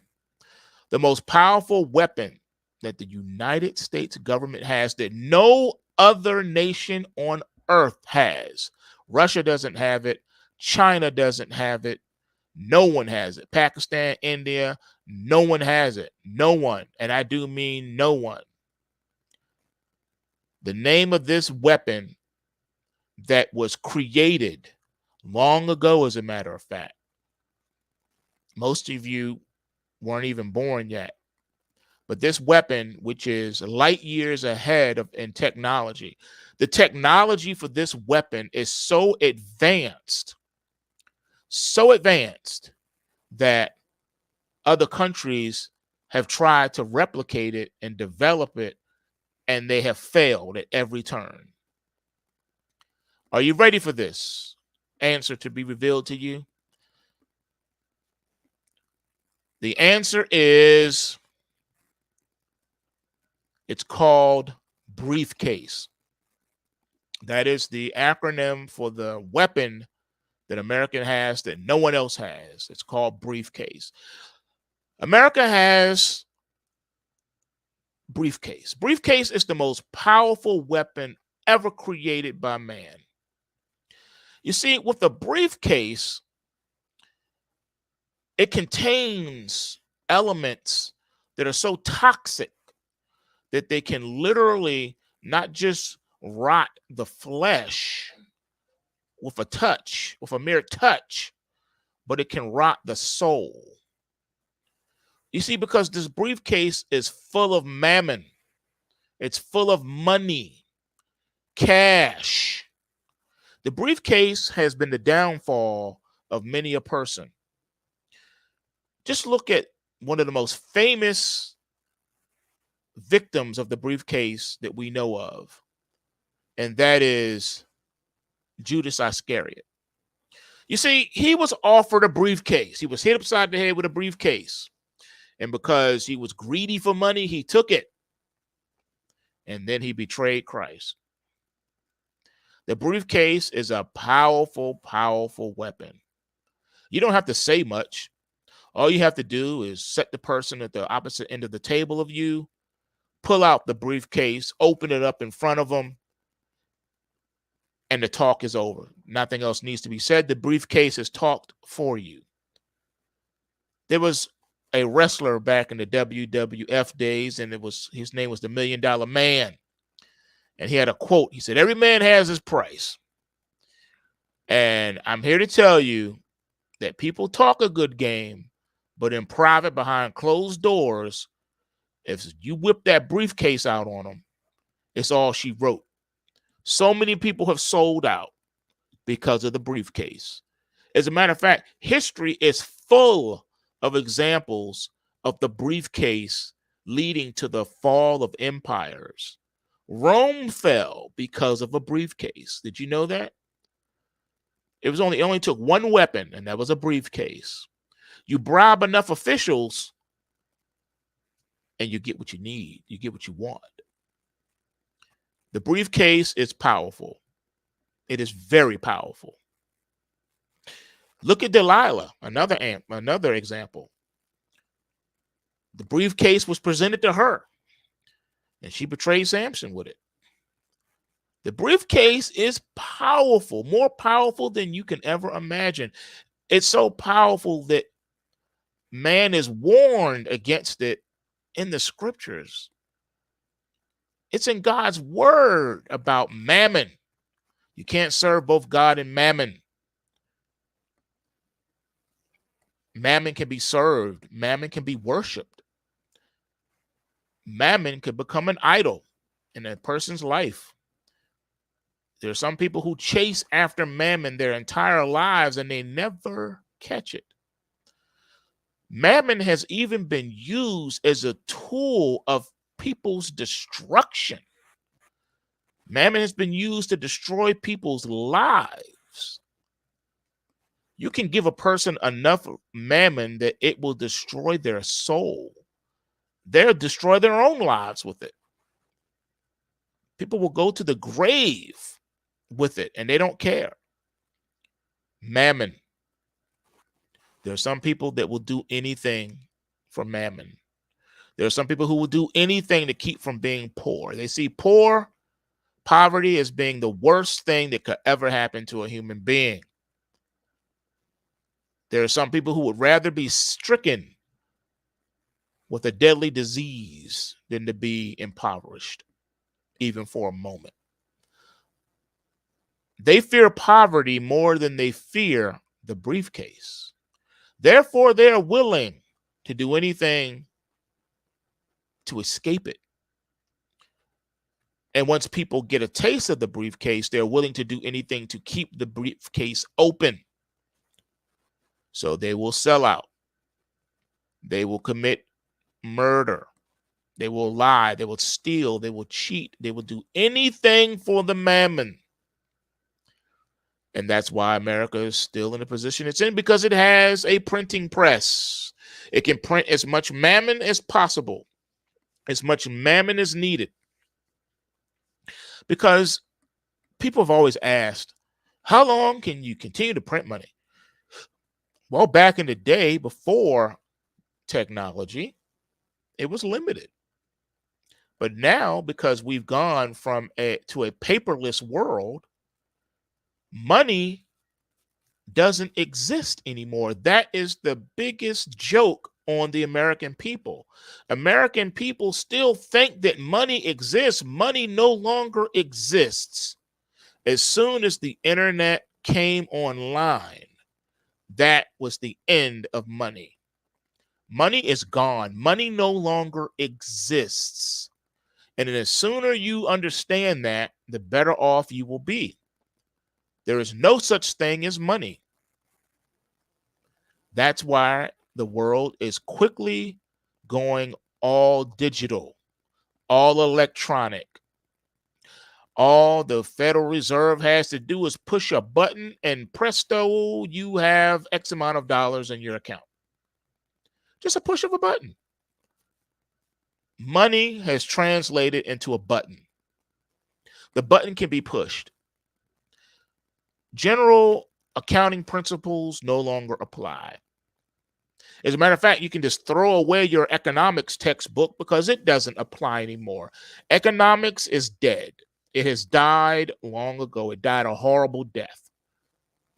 The most powerful weapon that the United States government has that no other nation on earth has. Russia doesn't have it. China doesn't have it. No one has it. Pakistan, India, no one has it. No one. And I do mean no one. The name of this weapon that was created long ago, as a matter of fact. Most of you weren't even born yet. But this weapon, which is light years ahead of in technology, the technology for this weapon is so advanced that other countries have tried to replicate it and develop it, and they have failed at every turn. Are you ready for this answer to be revealed to you? The answer is, it's called briefcase. That is the acronym for the weapon that America has that no one else has. It's called briefcase. America has briefcase. Briefcase is the most powerful weapon ever created by man. You see, with the briefcase, it contains elements that are so toxic that they can literally not just rot the flesh with a mere touch, but it can rot the soul. You see, because this briefcase is full of mammon, it's full of money, cash. The briefcase has been the downfall of many a person. Just look at one of the most famous victims of the briefcase that we know of, and that is Judas Iscariot. You see, he was offered a briefcase. He was hit upside the head with a briefcase. And because he was greedy for money, he took it. And then he betrayed Christ. The briefcase is a powerful, powerful weapon. You don't have to say much. All you have to do is set the person at the opposite end of the table of you, pull out the briefcase, open it up in front of them, and the talk is over. Nothing else needs to be said. The briefcase is talked for you. There was a wrestler back in the WWF days, and his name was the $1 Million Man. And he had a quote. He said, "Every man has his price." And I'm here to tell you that people talk a good game, but in private, behind closed doors, if you whip that briefcase out on them, it's all she wrote. So many people have sold out because of the briefcase. As a matter of fact, history is full of examples of the briefcase leading to the fall of empires. Rome fell because of a briefcase. Did you know that? It only took one weapon, and that was a briefcase. You bribe enough officials, and you get what you need. You get what you want. The briefcase is powerful. It is very powerful. Look at Delilah, another example. The briefcase was presented to her, and she betrayed Samson with it. The briefcase is powerful, more powerful than you can ever imagine. It's so powerful that man is warned against it in the scriptures. It's in God's word about mammon. You can't serve both God and mammon. Mammon can be served. Mammon can be worshiped. Mammon could become an idol in a person's life. There are some people who chase after mammon their entire lives and they never catch it. Mammon has even been used as a tool of people's destruction. Mammon has been used to destroy people's lives. You can give a person enough mammon that it will destroy their soul. They'll destroy their own lives with it. People will go to the grave with it, and they don't care. Mammon. There are some people that will do anything for mammon. There are some people who will do anything to keep from being poor. They see poverty as being the worst thing that could ever happen to a human being. There are some people who would rather be stricken with a deadly disease than to be impoverished, even for a moment. They fear poverty more than they fear the briefcase. Therefore, they are willing to do anything to escape it. And once people get a taste of the briefcase, they're willing to do anything to keep the briefcase open. So they will sell out. They will commit murder. They will lie. They will steal. They will cheat. They will do anything for the mammon. And that's why America is still in the position it's in, because it has a printing press. It can print as much mammon as possible, as much mammon as needed. Because people have always asked, how long can you continue to print money? Well, back in the day, before technology, it was limited. But now, because we've gone from to a paperless world, money doesn't exist anymore. That is the biggest joke on the American people. American people still think that money exists. Money no longer exists. As soon as the internet came online, that was the end of money. Money is gone. Money no longer exists. And the sooner you understand that, the better off you will be. There is no such thing as money. That's why the world is quickly going all digital, all electronic. All the Federal Reserve has to do is push a button and presto, you have X amount of dollars in your account. Just a push of a button. Money has translated into a button. The button can be pushed. General accounting principles no longer apply. As a matter of fact, you can just throw away your economics textbook because it doesn't apply anymore. Economics is dead. It has died long ago. It died a horrible death.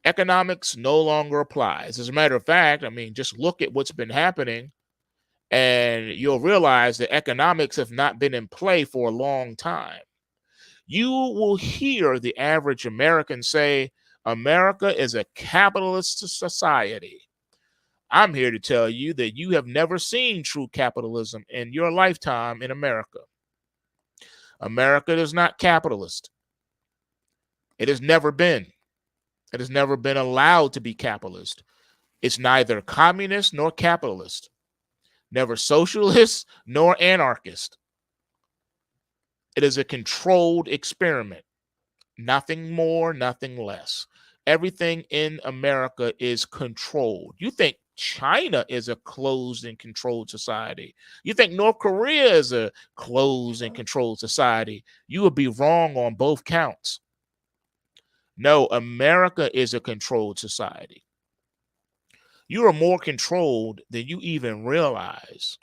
Economics no longer applies. As a matter of fact, I mean, just look at what's been happening and you'll realize that economics have not been in play for a long time. You will hear the average American say, America is a capitalist society. I'm here to tell you that you have never seen true capitalism in your lifetime in America. America is not capitalist. It has never been. It has never been allowed to be capitalist. It's neither communist nor capitalist, never socialist nor anarchist. It is a controlled experiment. Nothing more, nothing less. Everything in America is controlled. You think China is a closed and controlled society. You think North Korea is a closed and controlled society. You would be wrong on both counts. No, America is a controlled society. You are more controlled than you even realize.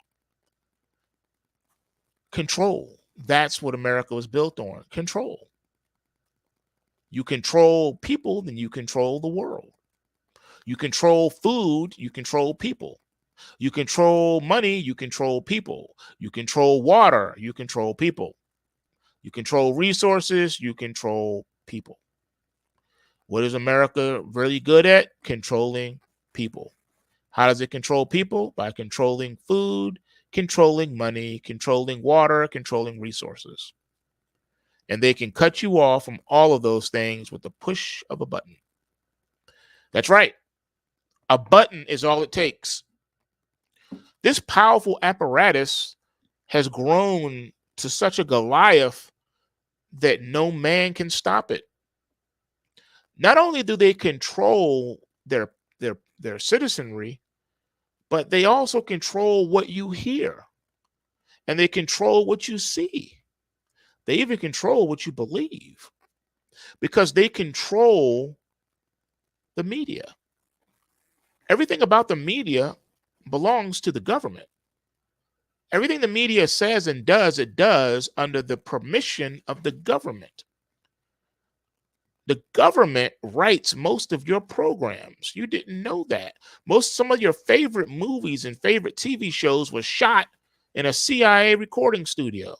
Control. That's what America was built on. Control. You control people, then you control the world. You control food, you control people. You control money, you control people. You control water, you control people. You control resources, you control people. What is America really good at? Controlling people. How does it control people? By controlling food, controlling money, controlling water, controlling resources. And they can cut you off from all of those things with the push of a button. That's right. A button is all it takes. This powerful apparatus has grown to such a Goliath that no man can stop it. Not only do they control their citizenry, but they also control what you hear. And they control what you see. They even control what you believe. Because they control the media. Everything about the media belongs to the government. Everything the media says and does, it does under the permission of the government. The government writes most of your programs. You didn't know that. Some of your favorite movies and favorite TV shows were shot in a CIA recording studio.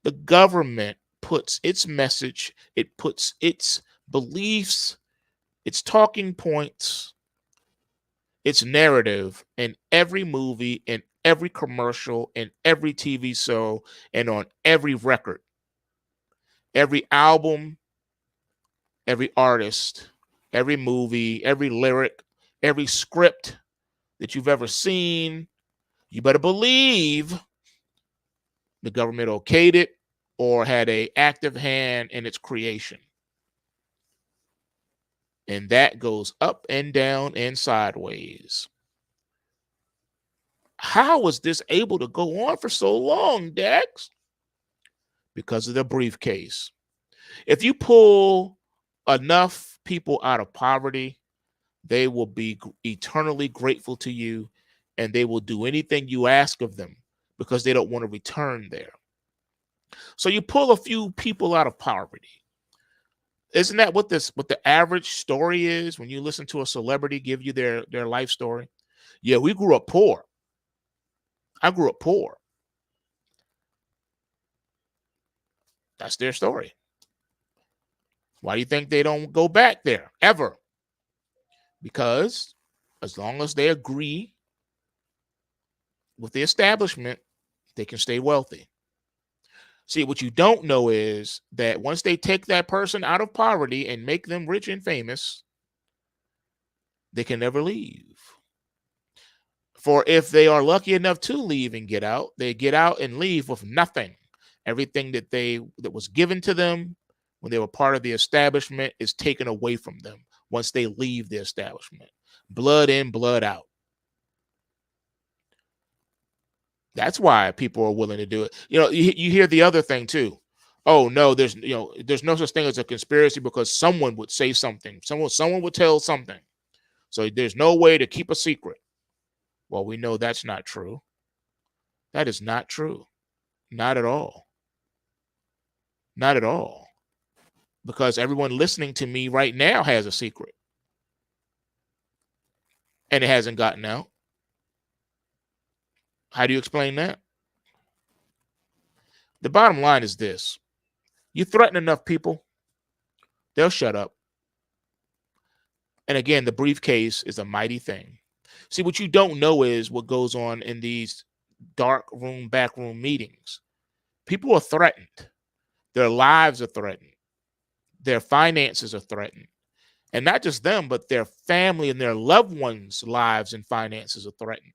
The government puts its message, it puts its beliefs, its talking points, its narrative in every movie, in every commercial, in every TV show, and on every record, every album, every artist, every movie, every lyric, every script that you've ever seen. You better believe the government okayed it or had an active hand in its creation. And that goes up and down and sideways. How was this able to go on for so long, Dex? Because of the briefcase. If you pull enough people out of poverty, they will be eternally grateful to you, and they will do anything you ask of them because they don't want to return there. So you pull a few people out of poverty. Isn't that what the average story is when you listen to a celebrity give you their life story? Yeah, we grew up poor. I grew up poor. That's their story. Why do you think they don't go back there ever? Because as long as they agree with the establishment, they can stay wealthy. See, what you don't know is that once they take that person out of poverty and make them rich and famous, they can never leave. For if they are lucky enough to leave and get out, they get out and leave with nothing. Everything that was given to them when they were part of the establishment is taken away from them once they leave the establishment. Blood in, blood out. That's why people are willing to do it. You hear the other thing too. Oh no, there's no such thing as a conspiracy because someone would say something. Someone would tell something. So there's no way to keep a secret. Well, we know that's not true. That is not true. Not at all. Not at all. Because everyone listening to me right now has a secret. And it hasn't gotten out. How do you explain that? The bottom line is this. You threaten enough people, they'll shut up. And again, the briefcase is a mighty thing. See, what you don't know is what goes on in these dark room, backroom meetings. People are threatened. Their lives are threatened. Their finances are threatened. And not just them, but their family and their loved ones' lives and finances are threatened.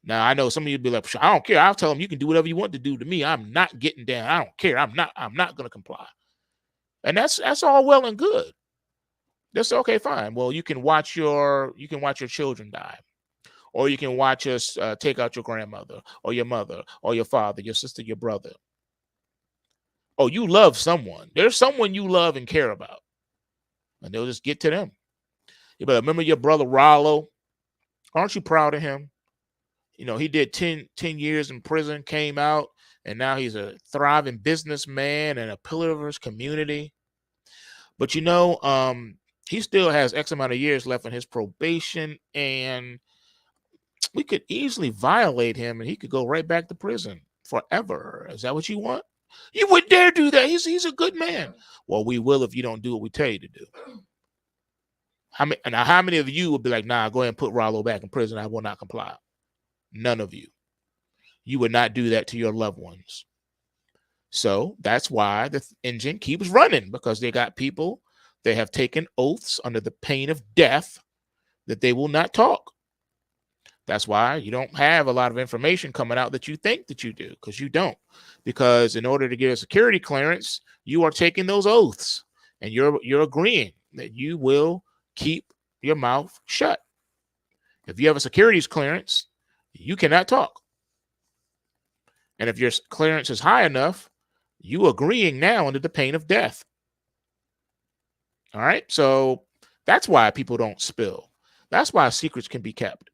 Now, I know some of you be like, I don't care. I'll tell them you can do whatever you want to do to me. I'm not getting down. I don't care. I'm not going to comply. And that's all well and good. That's okay, fine. Well, you can watch your children die. Or you can watch us take out your grandmother or your mother or your father, your sister, your brother. Oh, you love someone. There's someone you love and care about. And they'll just get to them. You better remember your brother Rollo. Aren't you proud of him? He did 10 years in prison, came out, and now he's a thriving businessman and a pillar of his community. But he still has X amount of years left in his probation, and we could easily violate him and he could go right back to prison forever. Is that what you want? You wouldn't dare do that. He's a good man. Well, we will if you don't do what we tell you to do. How many of you would be like, nah, go ahead and put Rollo back in prison. I will not comply. None of you. You would not do that to your loved ones. So that's why the engine keeps running, because they got people that have taken oaths under the pain of death that they will not talk. That's why you don't have a lot of information coming out that you think that you do, because you don't. Because in order to get a security clearance, you are taking those oaths and you're agreeing that you will keep your mouth shut. If you have a securities clearance, you cannot talk. And if your clearance is high enough, you agreeing now under the pain of death. All right. So that's why people don't spill. That's why secrets can be kept,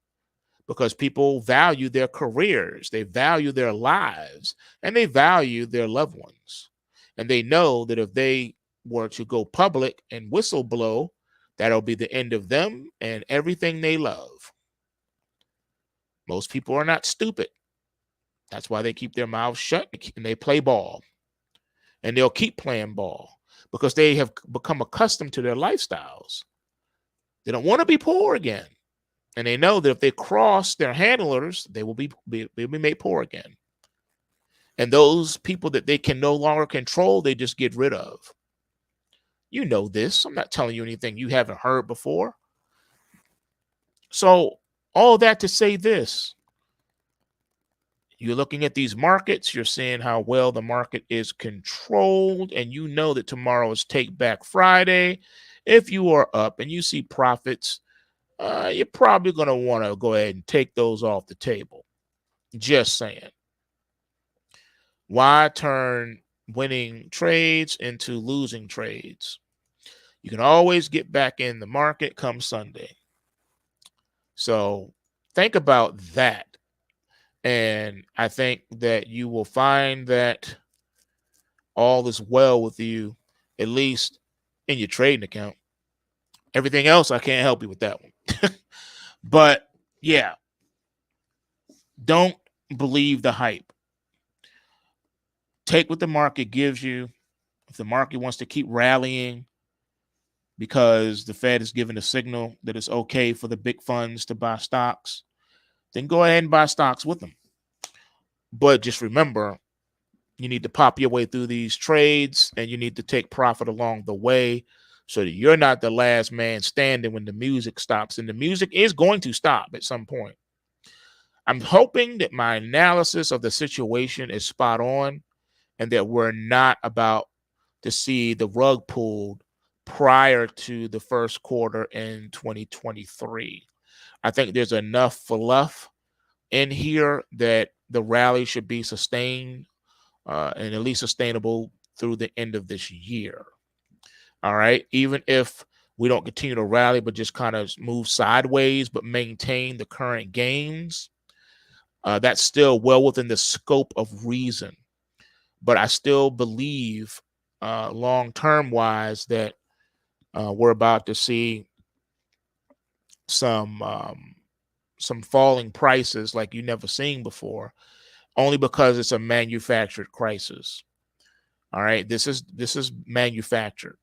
because people value their careers, they value their lives, and they value their loved ones. And they know that if they were to go public and whistleblow, that'll be the end of them and everything they love. Most people are not stupid. That's why they keep their mouths shut and they play ball. And they'll keep playing ball because they have become accustomed to their lifestyles. They don't want to be poor again. And they know that if they cross their handlers, they will be made poor again. And those people that they can no longer control, they just get rid of. You know this. I'm not telling you anything you haven't heard before. So all that to say this, you're looking at these markets, you're seeing how well the market is controlled, and you know that tomorrow is Take Back Friday. If you are up and you see profits, you're probably going to want to go ahead and take those off the table. Just saying. Why turn winning trades into losing trades? You can always get back in the market come Sunday. So think about that. And I think that you will find that all is well with you, at least in your trading account. Everything else, I can't help you with that one. But yeah, don't believe the hype. Take what the market gives you. If the market wants to keep rallying because the Fed has given a signal that it's okay for the big funds to buy stocks, then go ahead and buy stocks with them. But just remember, you need to pop your way through these trades and you need to take profit along the way so that you're not the last man standing when the music stops. And the music is going to stop at some point. I'm hoping that my analysis of the situation is spot on and that we're not about to see the rug pulled prior to the first quarter in 2023. I think there's enough fluff in here that the rally should be sustained and at least sustainable through the end of this year. All right. Even if we don't continue to rally, but just kind of move sideways, but maintain the current gains, that's still well within the scope of reason. But I still believe long-term wise that we're about to see some falling prices like you've never seen before, only because it's a manufactured crisis. All right, this is manufactured.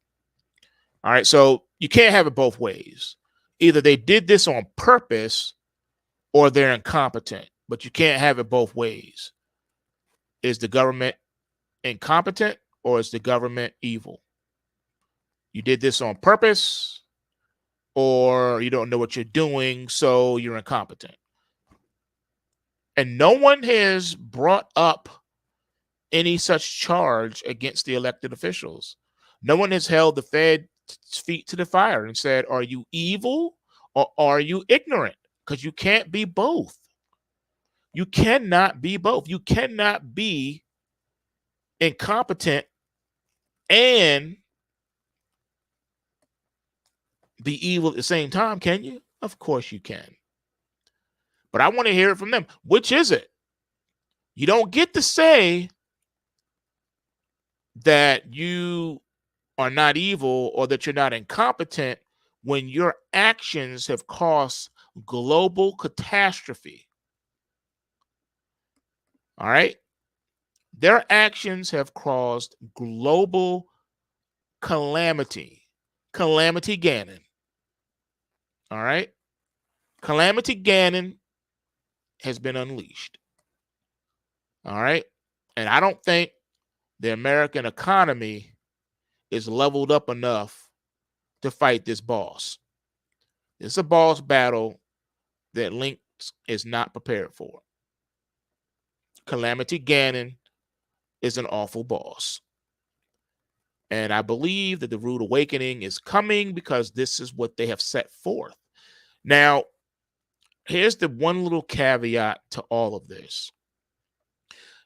All right, so you can't have it both ways. Either they did this on purpose or they're incompetent, but you can't have it both ways. Is the government incompetent or is the government evil? You did this on purpose or you don't know what you're doing, so you're incompetent. And no one has brought up any such charge against the elected officials. No one has held the Fed's feet to the fire and said, are you evil or are you ignorant? Because you can't be both. You cannot be both. You cannot be incompetent and be evil at the same time, can you? Of course you can. But I want to hear it from them. Which is it? You don't get to say that you are not evil or that you're not incompetent when your actions have caused global catastrophe. All right? Their actions have caused global calamity. Calamity Gannon. All right? Calamity Gannon has been unleashed. All right? And I don't think the American economy is leveled up enough to fight this boss. It's a boss battle that Lynx is not prepared for. Calamity Gannon is an awful boss. And I believe that the rude awakening is coming because this is what they have set forth. Now, here's the one little caveat to all of this.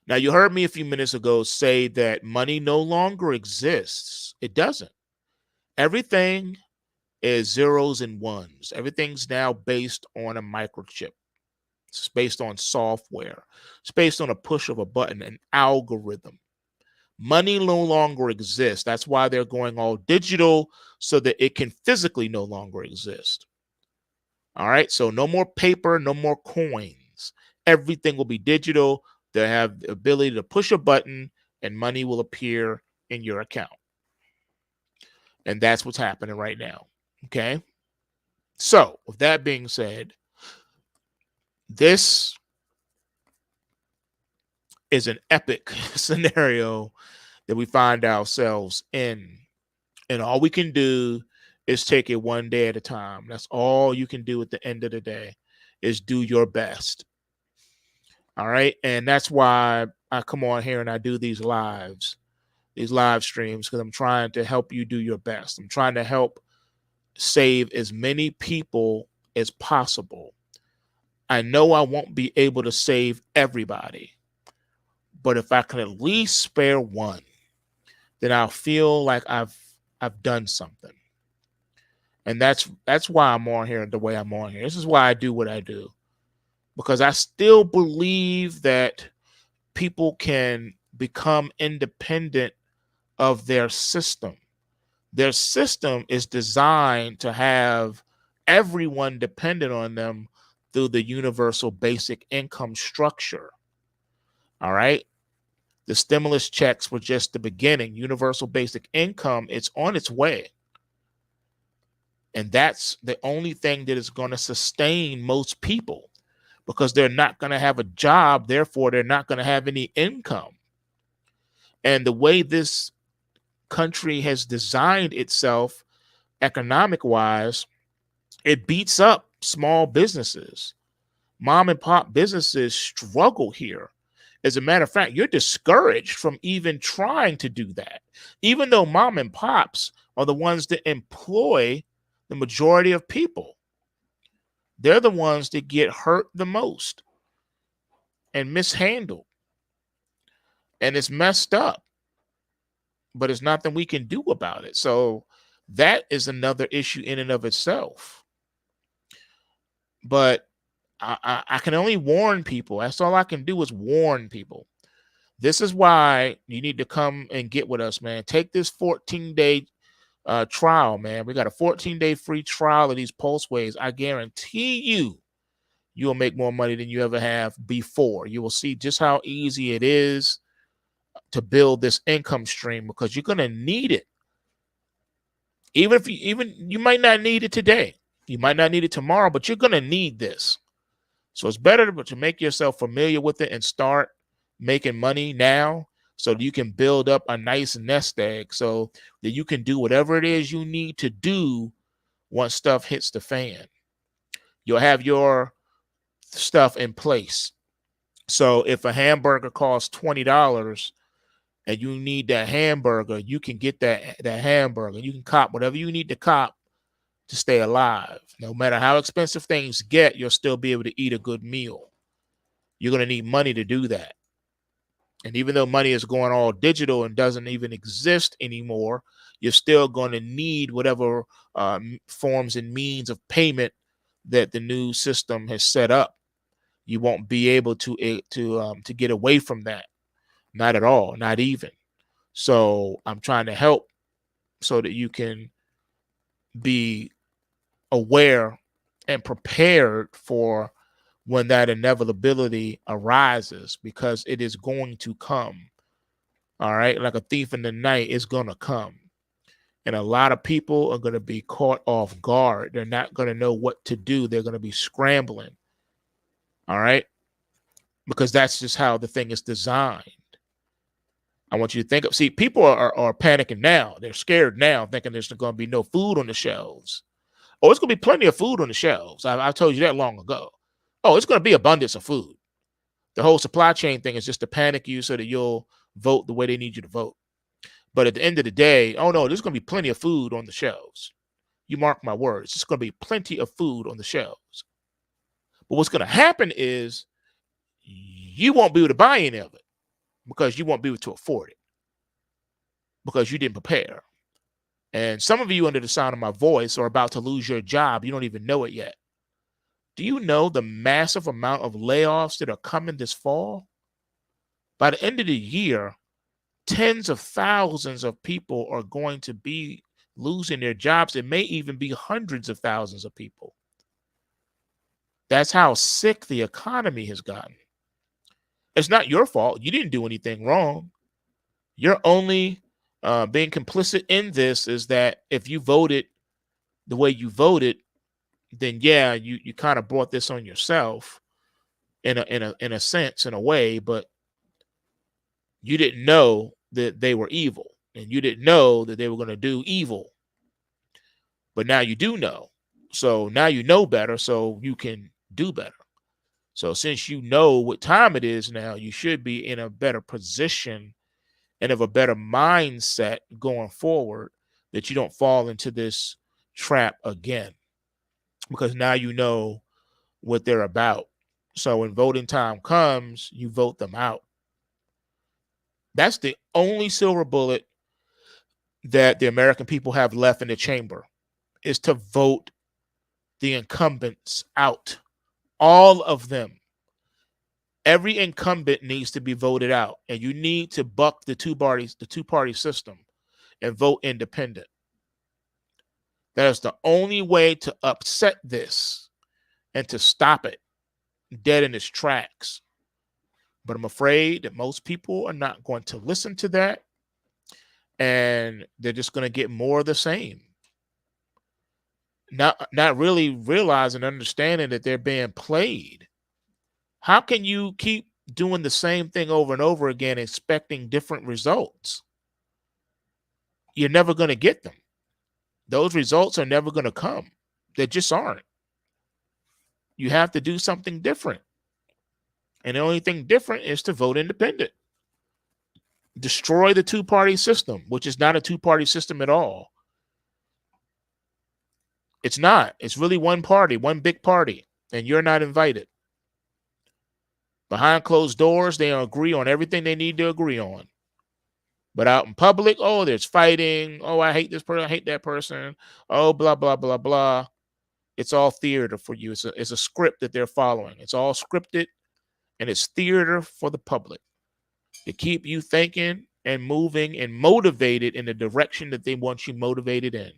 Now, you heard me a few minutes ago say that money no longer exists. It doesn't. Everything is zeros and ones. Everything's now based on a microchip. It's based on software. It's based on a push of a button, an algorithm. Money no longer exists. That's why they're going all digital so that it can physically no longer exist. All right. So no more paper, no more coins. Everything will be digital. They have the ability to push a button and money will appear in your account. And that's what's happening right now. Okay. So with that being said, this is an epic scenario that we find ourselves in. And all we can do is take it one day at a time. That's all you can do at the end of the day is do your best. All right. And that's why I come on here and I do these live streams, because I'm trying to help you do your best. I'm trying to help save as many people as possible. I know I won't be able to save everybody, but if I can at least spare one, then I'll feel like I've done something. And that's why I'm on here the way I'm on here. This is why I do what I do, because I still believe that people can become independent of their system. Their system is designed to have everyone dependent on them through the universal basic income structure. All right. The stimulus checks were just the beginning. Universal basic income, it's on its way. And that's the only thing that is going to sustain most people, because they're not going to have a job. Therefore, they're not going to have any income. And the way this country has designed itself economic wise, it beats up small businesses. Mom and pop businesses struggle here. As a matter of fact, you're discouraged from even trying to do that, even though mom and pops are the ones that employ the majority of people. They're the ones that get hurt the most and mishandled. And it's messed up, but it's nothing we can do about it. So that is another issue in and of itself. But I can only warn people. That's all I can do is warn people. This is why you need to come and get with us, man. Take this 14-day trial, man. We got a 14-day free trial of these Pulsewaves. I guarantee you will make more money than you ever have before. You will see just how easy it is to build this income stream, because you're going to need it. Even if you might not need it today. You might not need it tomorrow, but you're going to need this. So it's better to make yourself familiar with it and start making money now, so that you can build up a nice nest egg, so that you can do whatever it is you need to do once stuff hits the fan. You'll have your stuff in place. So if a hamburger costs $20 and you need that hamburger, you can get that hamburger. You can cop whatever you need to cop to stay alive. No matter how expensive things get, you'll still be able to eat a good meal. You're going to need money to do that. And even though money is going all digital and doesn't even exist anymore, you're still going to need whatever forms and means of payment that the new system has set up. You won't be able to get away from that. Not at all, not even. So I'm trying to help so that you can be aware and prepared for when that inevitability arises, because it is going to come. All right. Like a thief in the night, it's going to come. And a lot of people are going to be caught off guard. They're not going to know what to do. They're going to be scrambling. All right. Because that's just how the thing is designed. I want you to think of, see, people are panicking now. They're scared now, thinking there's going to be no food on the shelves. Oh, it's going to be plenty of food on the shelves. I told you that long ago. Oh, it's going to be abundance of food. The whole supply chain thing is just to panic you so that you'll vote the way they need you to vote. But at the end of the day, oh no, there's going to be plenty of food on the shelves. You mark my words. There's going to be plenty of food on the shelves. But what's going to happen is you won't be able to buy any of it, because you won't be able to afford it, because you didn't prepare. And some of you under the sound of my voice are about to lose your job. You don't even know it yet. Do you know the massive amount of layoffs that are coming this fall? By the end of the year, tens of thousands of people are going to be losing their jobs. It may even be hundreds of thousands of people. That's how sick the economy has gotten. It's not your fault. You didn't do anything wrong. You're only being complicit in this is that if you voted the way you voted, then yeah, you kind of brought this on yourself in a sense, in a way, but you didn't know that they were evil, and you didn't know that they were going to do evil. But now you do know. So now you know better, so you can do better. So since you know what time it is now, you should be in a better position and of a better mindset going forward, that you don't fall into this trap again, because now you know what they're about. So when voting time comes, you vote them out. That's the only silver bullet that the American people have left in the chamber, is to vote the incumbents out. All of them. Every incumbent needs to be voted out, and you need to buck the two-party system and vote independent. That is the only way to upset this and to stop it dead in its tracks. But I'm afraid that most people are not going to listen to that, and they're just going to get more of the same. Not really realizing, understanding that they're being played. How can you keep doing the same thing over and over again, expecting different results? You're never going to get them. Those results are never going to come. They just aren't. You have to do something different. And the only thing different is to vote independent. Destroy the two-party system, which is not a two-party system at all. It's not. It's really one party, one big party, and you're not invited. Behind closed doors, they agree on everything they need to agree on. But out in public, oh, there's fighting. Oh, I hate this person. I hate that person. Oh, blah, blah, blah, blah. It's all theater for you. It's a script that they're following. It's all scripted, and it's theater for the public to keep you thinking and moving and motivated in the direction that they want you motivated in.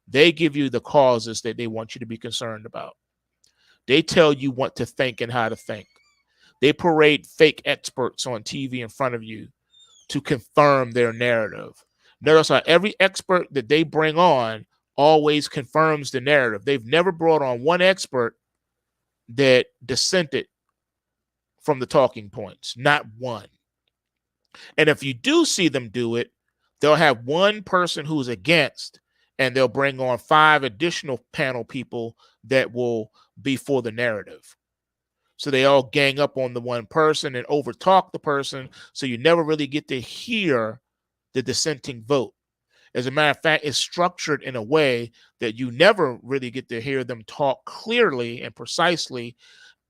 They give you the causes that they want you to be concerned about. They tell you what to think and how to think. They parade fake experts on TV in front of you to confirm their narrative. Notice how every expert that they bring on always confirms the narrative. They've never brought on one expert that dissented from the talking points. Not one. And if you do see them do it, they'll have one person who's against, and they'll bring on 5 additional panel people that will be for the narrative. So they all gang up on the one person and overtalk the person, so you never really get to hear the dissenting vote. As a matter of fact, it's structured in a way that you never really get to hear them talk clearly and precisely,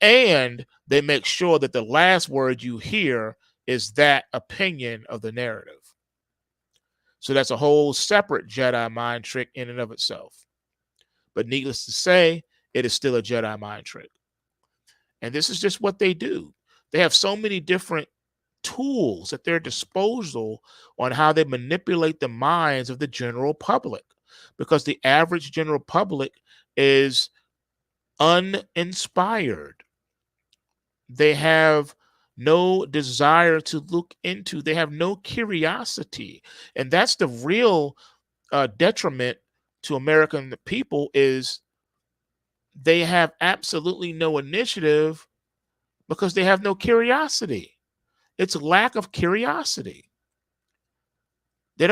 and they make sure that the last word you hear is that opinion of the narrative. So that's a whole separate Jedi mind trick in and of itself. But needless to say, it is still a Jedi mind trick. And this is just what they do. They have so many different tools at their disposal on how they manipulate the minds of the general public, because the average general public is uninspired. They have no desire to look into. They have no curiosity. And that's the real detriment to American people, is they have absolutely no initiative because they have no curiosity. It's lack of curiosity. They're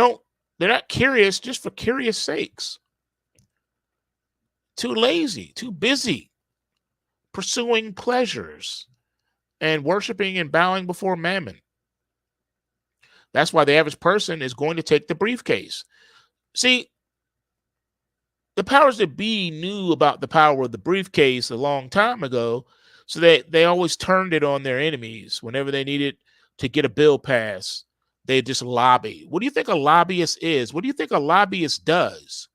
not curious just for curious sakes. Too lazy, too busy pursuing pleasures and worshiping and bowing before mammon. That's why the average person is going to take the briefcase. See, the powers that be knew about the power of the briefcase a long time ago, so they always turned it on their enemies whenever they needed to get a bill passed. They just lobby. What do you think a lobbyist is? What do you think a lobbyist does?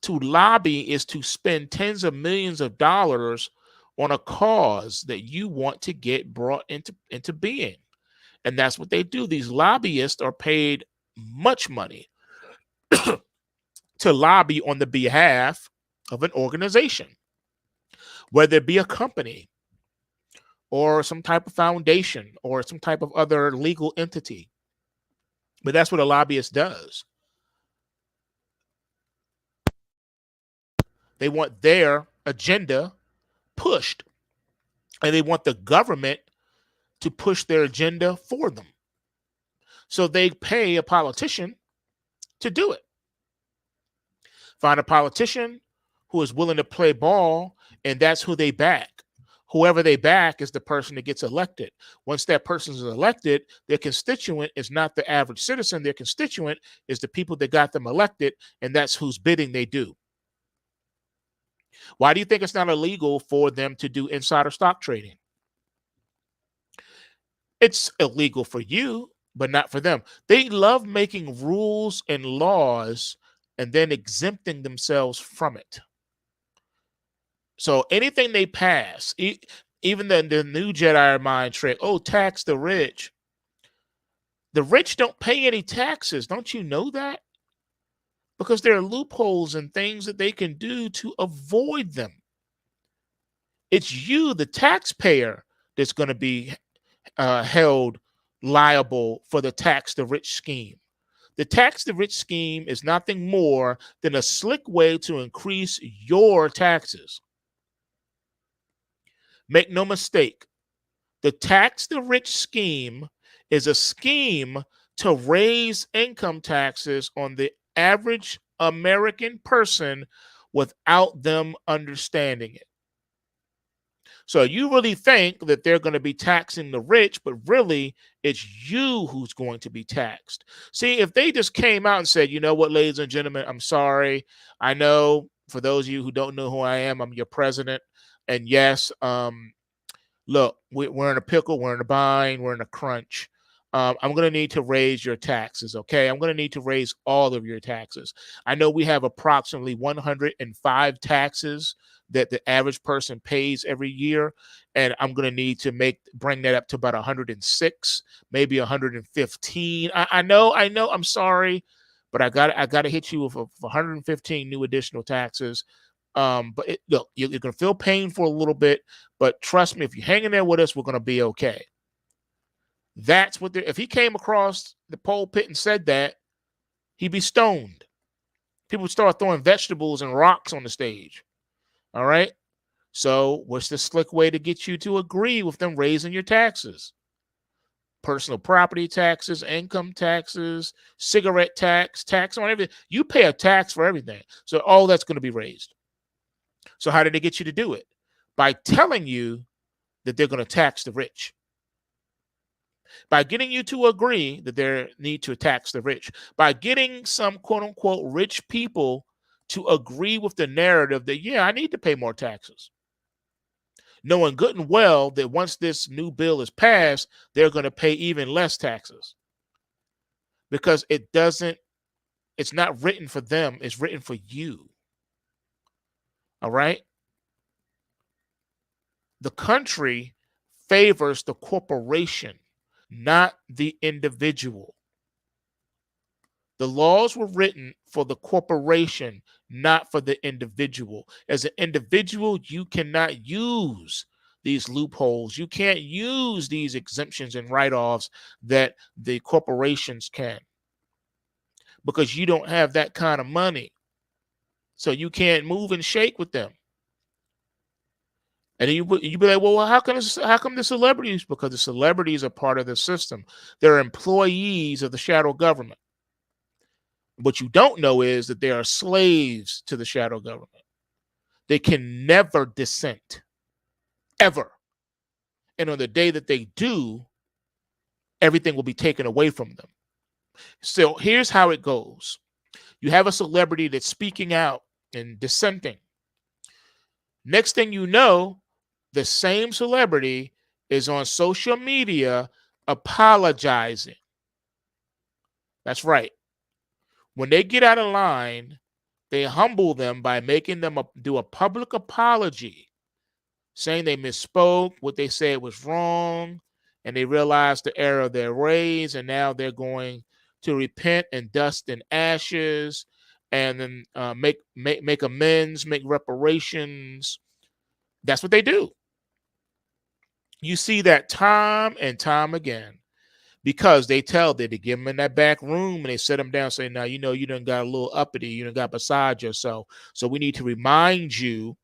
To lobby is to spend tens of millions of dollars on a cause that you want to get brought into being. And that's what they do. These lobbyists are paid much money to lobby on the behalf of an organization, whether it be a company or some type of foundation or some type of other legal entity. But that's what a lobbyist does. They want their agenda pushed, and they want the government to push their agenda for them. So they pay a politician to do it. Find a politician who is willing to play ball, and that's who they back. Whoever they back is the person that gets elected. Once that person is elected, their constituent is not the average citizen. Their constituent is the people that got them elected, and that's whose bidding they do. Why do you think it's not illegal for them to do insider stock trading? It's illegal for you, but not for them. They love making rules and laws and then exempting themselves from it. So anything they pass, even the new Jedi mind trick, oh, tax the rich. The rich don't pay any taxes. Don't you know that? Because there are loopholes and things that they can do to avoid them. It's you, the taxpayer, that's going to be held liable for the tax the rich scheme. The tax the rich scheme is nothing more than a slick way to increase your taxes. Make no mistake, the tax the rich scheme is a scheme to raise income taxes on the average American person without them understanding it. So you really think that they're going to be taxing the rich, but really it's you who's going to be taxed. See, if they just came out and said, you know what, ladies and gentlemen, I'm sorry. I know for those of you who don't know who I am, I'm your president. And yes, look, we're in a pickle, we're in a bind, we're in a crunch. I'm going to need to raise your taxes, okay? I'm going to need to raise all of your taxes. I know we have approximately 105 taxes that the average person pays every year, and I'm going to need to bring that up to about 106, maybe 115. I know, I'm sorry, but I got to hit you with 115 new additional taxes. But look, you're going to feel pain for a little bit, but trust me, if you're hanging there with us, we're going to be okay. That's what if he came across the pulpit and said that, he'd be stoned. People would start throwing vegetables and rocks on the stage. All right. So what's the slick way to get you to agree with them raising your taxes? Personal property taxes, income taxes, cigarette tax on everything. You pay a tax for everything. So all that's going to be raised. So how did they get you to do it? By telling you that they're going to tax the rich. By getting you to agree that they need to tax the rich. By getting some quote unquote rich people to agree with the narrative that, yeah, I need to pay more taxes. Knowing good and well that once this new bill is passed, they're going to pay even less taxes. Because it's not written for them, it's written for you. All right? The country favors the corporation, not the individual. The laws were written for the corporation, not for the individual. As an individual, you cannot use these loopholes. You can't use these exemptions and write-offs that the corporations can, because you don't have that kind of money. So you can't move and shake with them. And then you be like, well, how come the celebrities? Because the celebrities are part of the system. They're employees of the shadow government. What you don't know is that they are slaves to the shadow government. They can never dissent, ever. And on the day that they do, everything will be taken away from them. So here's how it goes. You have a celebrity that's speaking out and dissenting. Next thing you know, the same celebrity is on social media apologizing. That's right. When they get out of line, they humble them by making them do a public apology, saying they misspoke, what they said was wrong, and they realized the error of their ways, and now they're going to repent and dust and ashes, and then make amends, make reparations. That's what they do. You see that time and time again, because they give them in that back room and they sit them down, say, now, you done got a little uppity, you done got beside yourself. So we need to remind you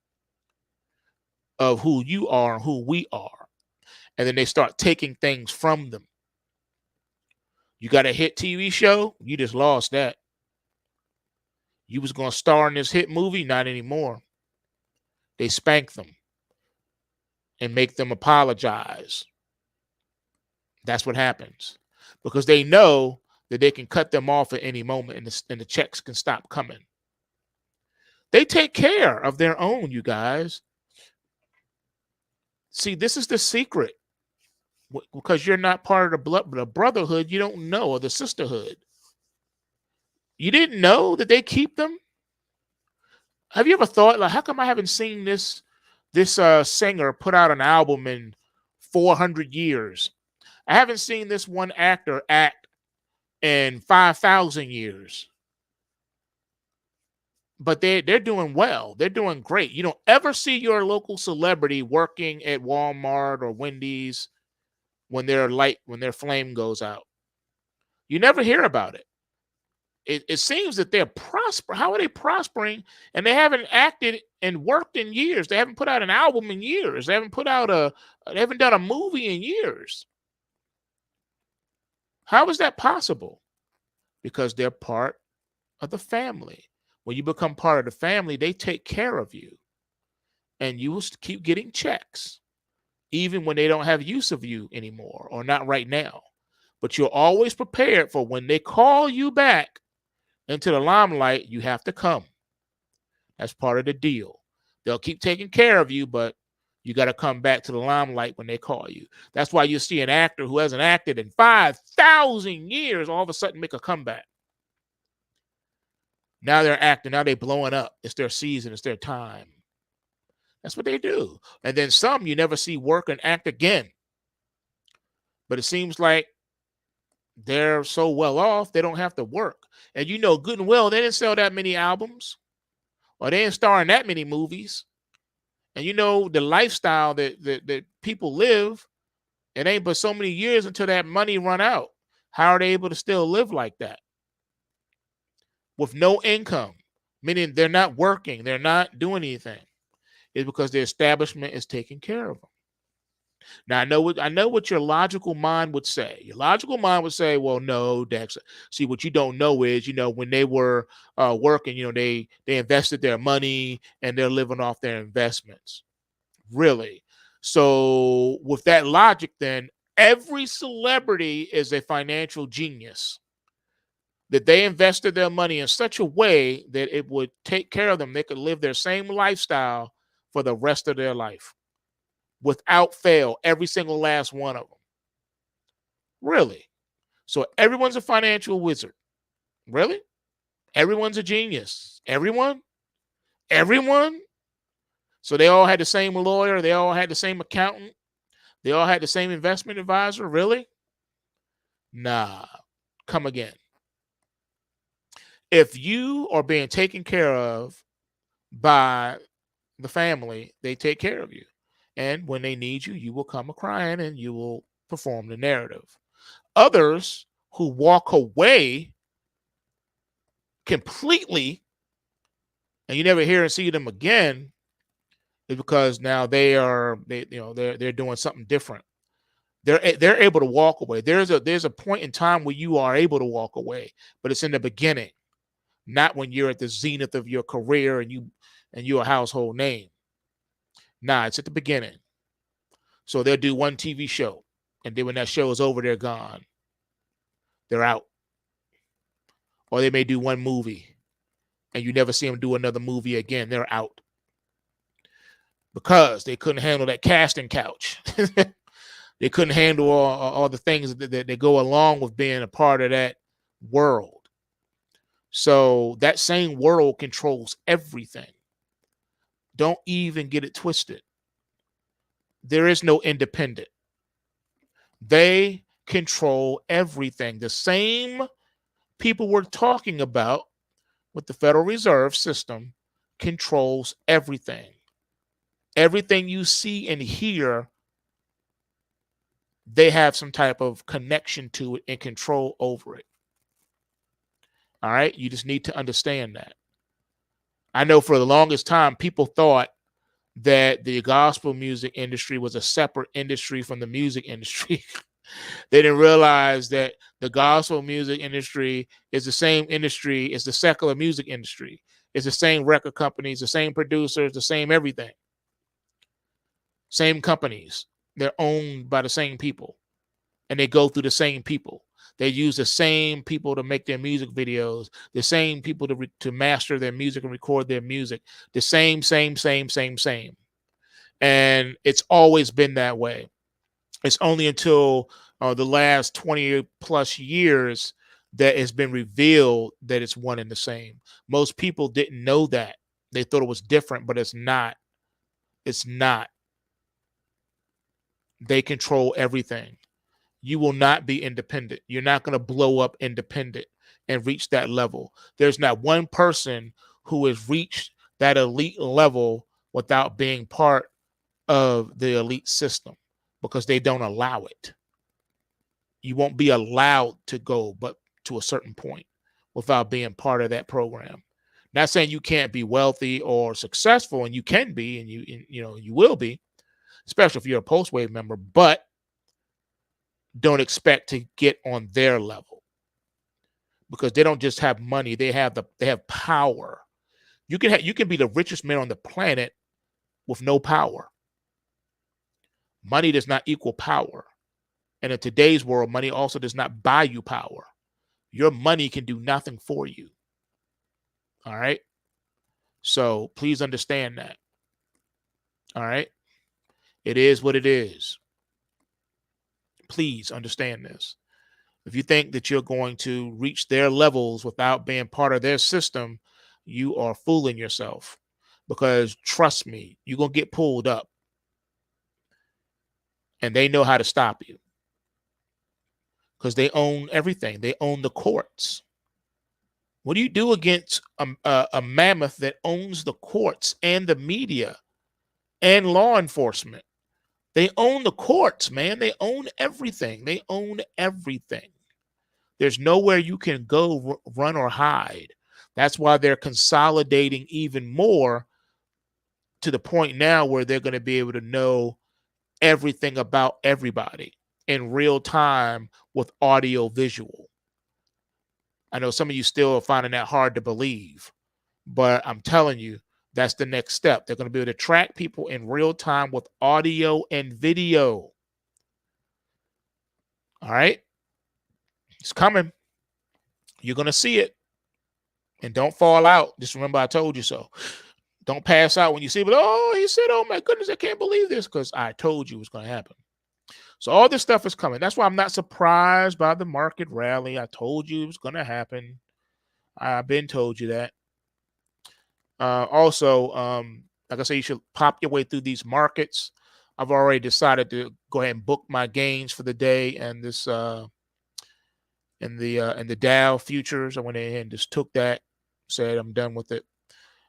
of who you are and who we are. And then they start taking things from them. You got a hit TV show, you just lost that. You was going to star in this hit movie, not anymore. They spank them and make them apologize. That's what happens, because they know that they can cut them off at any moment, and the checks can stop coming. They take care of their own, you guys. See, this is the secret, because you're not part of the brotherhood. You don't know, or the sisterhood. You didn't know that they keep them. Have you ever thought, like, how come I haven't seen this singer put out an album in 400 years? I haven't seen this one actor act in 5,000 years. But they're doing well. They're doing great. You don't ever see your local celebrity working at Walmart or Wendy's when their flame goes out. You never hear about it. It seems that they're prospering. How are they prospering? And they haven't acted and worked in years. They haven't put out an album in years. They haven't done a movie in years. How is that possible? Because they're part of the family. When you become part of the family, they take care of you. And you will keep getting checks, even when they don't have use of you anymore, or not right now. But you're always prepared for when they call you back into the limelight, you have to come. That's part of the deal. They'll keep taking care of you, but you got to come back to the limelight when they call you. That's why you see an actor who hasn't acted in 5,000 years all of a sudden make a comeback. Now they're acting. Now they're blowing up. It's their season. It's their time. That's what they do. And then some you never see work and act again. But it seems like they're so well off, they don't have to work. And good and well, they didn't sell that many albums, or they didn't star in that many movies. And the lifestyle that people live, it ain't but so many years until that money run out. How are they able to still live like that? With no income, meaning they're not working, they're not doing anything. It's because the establishment is taking care of them. Now, I know what your logical mind would say. Your logical mind would say, well, no, Dex. See, what you don't know is, when they were working, they invested their money and they're living off their investments. Really? So with that logic, then every celebrity is a financial genius. That they invested their money in such a way that it would take care of them. They could live their same lifestyle for the rest of their life without fail, every single last one of them. Really? So everyone's a financial wizard. Really? Everyone's a genius. Everyone? So they all had the same lawyer. They all had the same accountant. They all had the same investment advisor. Really? Nah. Come again. If you are being taken care of by the family, they take care of you. And when they need you, you will come a crying and you will perform the narrative. Others who walk away completely and you never hear and see them again is because now they're doing something different. They're able to walk away. There's a point in time where you are able to walk away, but it's in the beginning, not when you're at the zenith of your career and you're a household name. Nah, it's at the beginning. So they'll do one TV show, and then when that show is over, they're gone. They're out. Or they may do one movie, and you never see them do another movie again. They're out. Because they couldn't handle that casting couch. They couldn't handle all the things that go along with being a part of that world. So that same world controls everything. Don't even get it twisted. There is no independent. They control everything. The same people we're talking about with the Federal Reserve System controls everything. Everything you see and hear, they have some type of connection to it and control over it. All right. You just need to understand that. I know for the longest time, people thought that the gospel music industry was a separate industry from the music industry. They didn't realize that the gospel music industry is the same industry as the secular music industry. It's the same record companies, the same producers, the same everything. Same companies. They're owned by the same people, and they go through the same people. They use the same people to make their music videos, the same people to master their music and record their music, the same. And it's always been that way. It's only until the last 20 plus years that it's been revealed that it's one and the same. Most people didn't know that. They thought it was different, but it's not. It's not. They control everything. You will not be independent. You're not going to blow up independent and reach that level. There's not one person who has reached that elite level without being part of the elite system, because they don't allow it. You won't be allowed to go but to a certain point without being part of that program. Not saying you can't be wealthy or successful, and you can be, and you will be, especially if you're a Pulsewave member, but don't expect to get on their level, because they don't just have money, they have power. You can be the richest man on the planet with no power. Money does not equal power. And in today's world, money also does not buy you power. Your money can do nothing for you. All right? So please understand that. All right? It is what it is. Please understand this. If you think that you're going to reach their levels without being part of their system, you are fooling yourself. Because trust me, you're going to get pulled up. And they know how to stop you. Because they own everything. They own the courts. What do you do against a mammoth that owns the courts and the media and law enforcement? They own the courts, man. They own everything. They own everything. There's nowhere you can go, run, or hide. That's why they're consolidating even more, to the point now where they're going to be able to know everything about everybody in real time with audio visual. I know some of you still are finding that hard to believe, but I'm telling you, that's the next step. They're going to be able to track people in real time with audio and video. All right? It's coming. You're going to see it. And don't fall out. Just remember, I told you so. Don't pass out when you see it. But, oh, he said, oh, my goodness, I can't believe this, because I told you it was going to happen. So all this stuff is coming. That's why I'm not surprised by the market rally. I told you it was going to happen. I've been told you that. Also, like I say, you should pop your way through these markets. I've already decided to go ahead and book my gains for the day, and this in the Dow futures. I went ahead and just took that, said I'm done with it,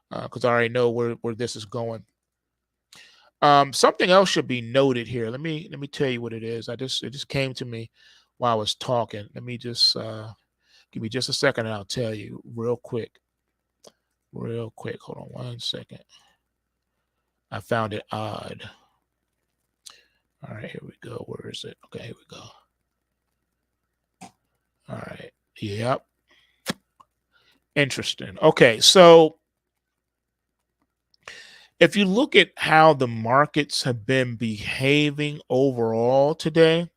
because I already know where this is going. Something else should be noted here. Let me tell you what it is. It just came to me while I was talking. Let me just give me just a second, and I'll tell you real quick. Real quick. Hold on 1 second. I found it odd. All right, here we go. Where is it? Okay, here we go. All right. Yep. Interesting. Okay, so if you look at how the markets have been behaving overall today,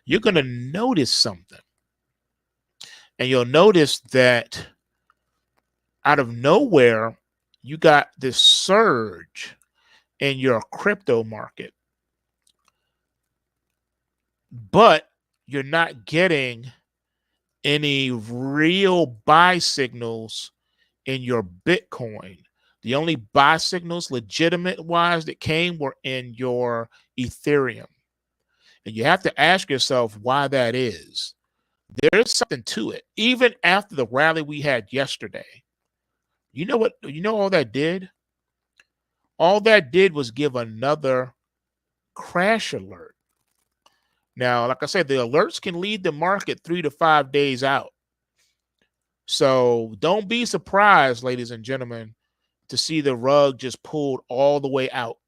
you're going to notice something. And you'll notice that out of nowhere, you got this surge in your crypto market. but you're not getting any real buy signals in your Bitcoin. The only buy signals, legitimate wise, that came were in your Ethereum. And you have to ask yourself why that is. There's something to it. Even after the rally we had yesterday, you know what? You know all that did? All that did was give another crash alert. Now, like I said, the alerts can lead the market 3 to 5 days out. So don't be surprised, ladies and gentlemen, to see the rug just pulled all the way out.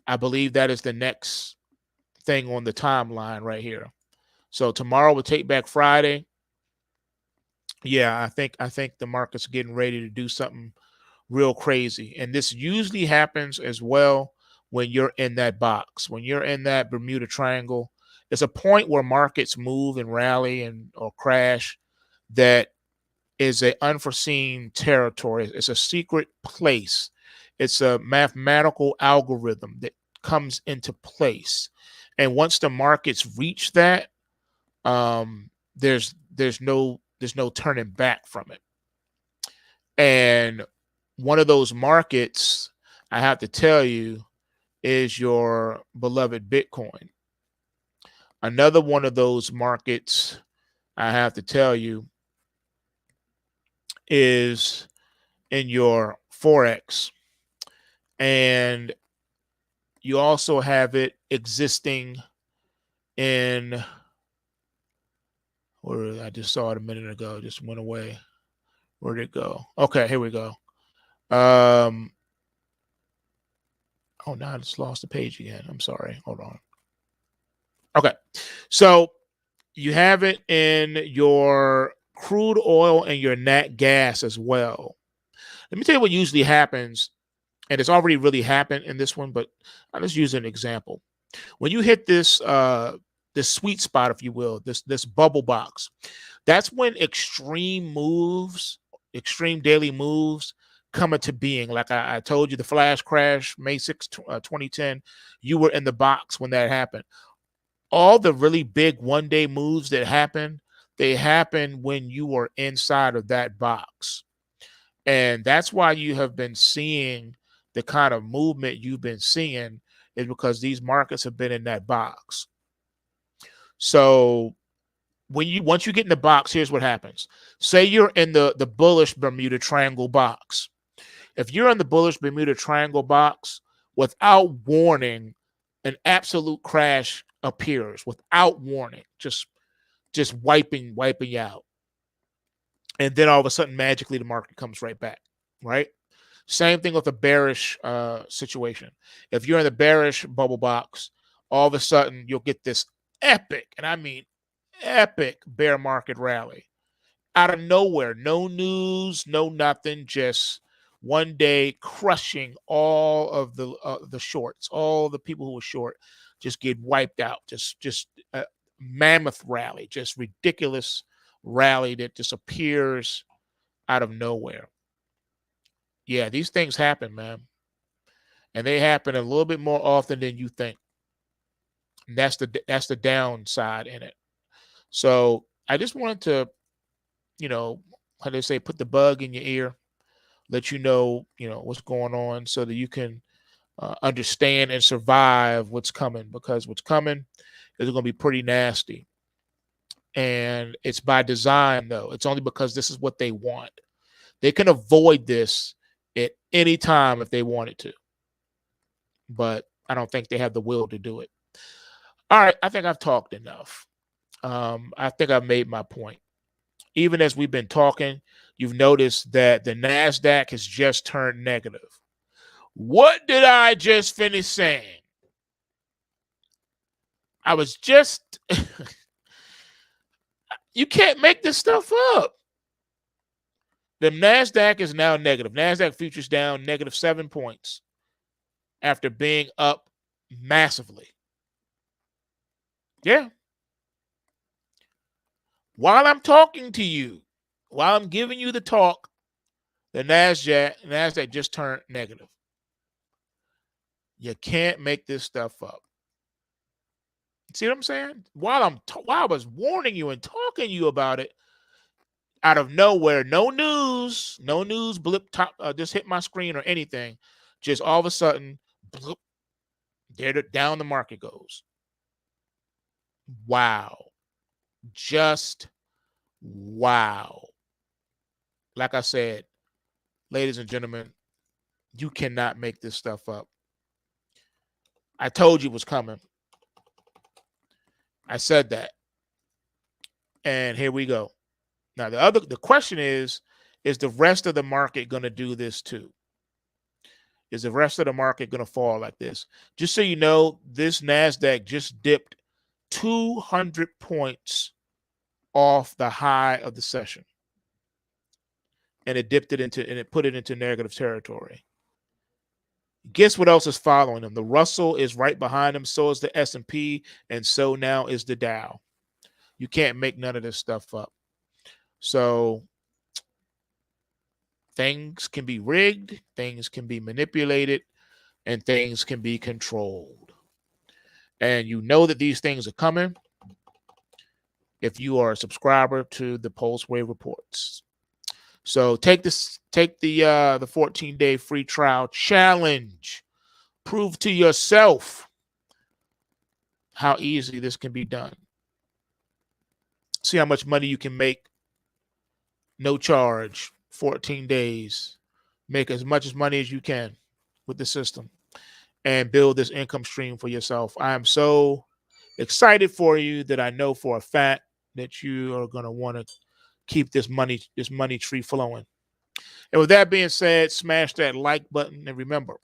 I believe that is the next thing on the timeline right here. So tomorrow will take back Friday. Yeah, I think the market's getting ready to do something real crazy. And this usually happens as well when you're in that box. When you're in that Bermuda Triangle, it's a point where markets move and rally and or crash that is a unforeseen territory. It's a secret place. It's a mathematical algorithm that comes into place. And once the markets reach that, there's no turning back from it. And one of those markets, I have to tell you, is your beloved Bitcoin. Another one of those markets, I have to tell you, is in your Forex. And you also have it existing in, where I just saw it a minute ago, just went away. Where'd it go? Okay, here we go. Oh, now I just lost the page again. I'm sorry. Hold on. Okay. So you have it in your crude oil and your nat gas as well. Let me tell you what usually happens, and it's already really happened in this one, but I'll just use an example. When you hit this sweet spot, if you will, this bubble box, that's when extreme moves, extreme daily moves come into being. Like I told you, the flash crash, May 6, 2010, you were in the box when that happened. All the really big one-day moves that happen, they happen when you are inside of that box. And that's why you have been seeing the kind of movement you've been seeing, is because these markets have been in that box. So once you get in the box, here's what happens. Say you're in the bullish Bermuda Triangle box. If you're in the bullish Bermuda Triangle box, without warning, an absolute crash appears without warning, just wiping you out. And then all of a sudden, magically, the market comes right back, right? Same thing with a bearish situation. If you're in the bearish bubble box, all of a sudden, you'll get this epic, and I mean epic, bear market rally out of nowhere. No news, no nothing, just one day crushing all of the shorts. All the people who were short just get wiped out. Just a mammoth rally, just ridiculous rally that just appears out of nowhere. Yeah, these things happen, man. And they happen a little bit more often than you think. And that's the downside in it. So I just wanted to, how they say, put the bug in your ear, let you know what's going on, so that you can understand and survive what's coming, because what's coming is going to be pretty nasty. And it's by design, though. It's only because this is what they want. They can avoid this at any time if they wanted to, but I don't think they have the will to do it. All right, I think I've talked enough. I think I've made my point. Even as we've been talking, you've noticed that the NASDAQ has just turned negative. What did I just finish saying? I was just, you can't make this stuff up. The NASDAQ is now negative. NASDAQ futures down -7 points after being up massively. Yeah. While I'm talking to you, while I'm giving you the talk, the NASDAQ just turned negative. You can't make this stuff up. See what I'm saying? While I was warning you and talking to you about it, out of nowhere, no news blip top, just hit my screen or anything. Just all of a sudden, blip, down the market goes. Wow. Just wow. Like I said, ladies and gentlemen, you cannot make this stuff up. I told you it was coming. I said that. And here we go. Now, the question is the rest of the market going to do this too? Is the rest of the market going to fall like this? Just so you know, this NASDAQ just dipped 200 points off the high of the session. And it put it into negative territory. Guess what else is following them? The Russell is right behind them. So is the S&P. And so now is the Dow. You can't make none of this stuff up. So things can be rigged, things can be manipulated, and things can be controlled. And you know that these things are coming if you are a subscriber to the Pulsewave reports. So take the 14-day free trial challenge. Prove to yourself how easy this can be done. See how much money you can make. No charge, 14 days. Make as much money as you can with the system and build this income stream for yourself. I am so excited for you that I know for a fact that you are going to want to keep this money tree flowing. And with that being said, smash that like button. And remember,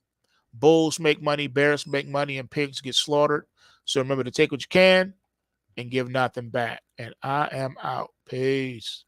bulls make money, bears make money, and pigs get slaughtered. So remember to take what you can and give nothing back. And I am out. Peace.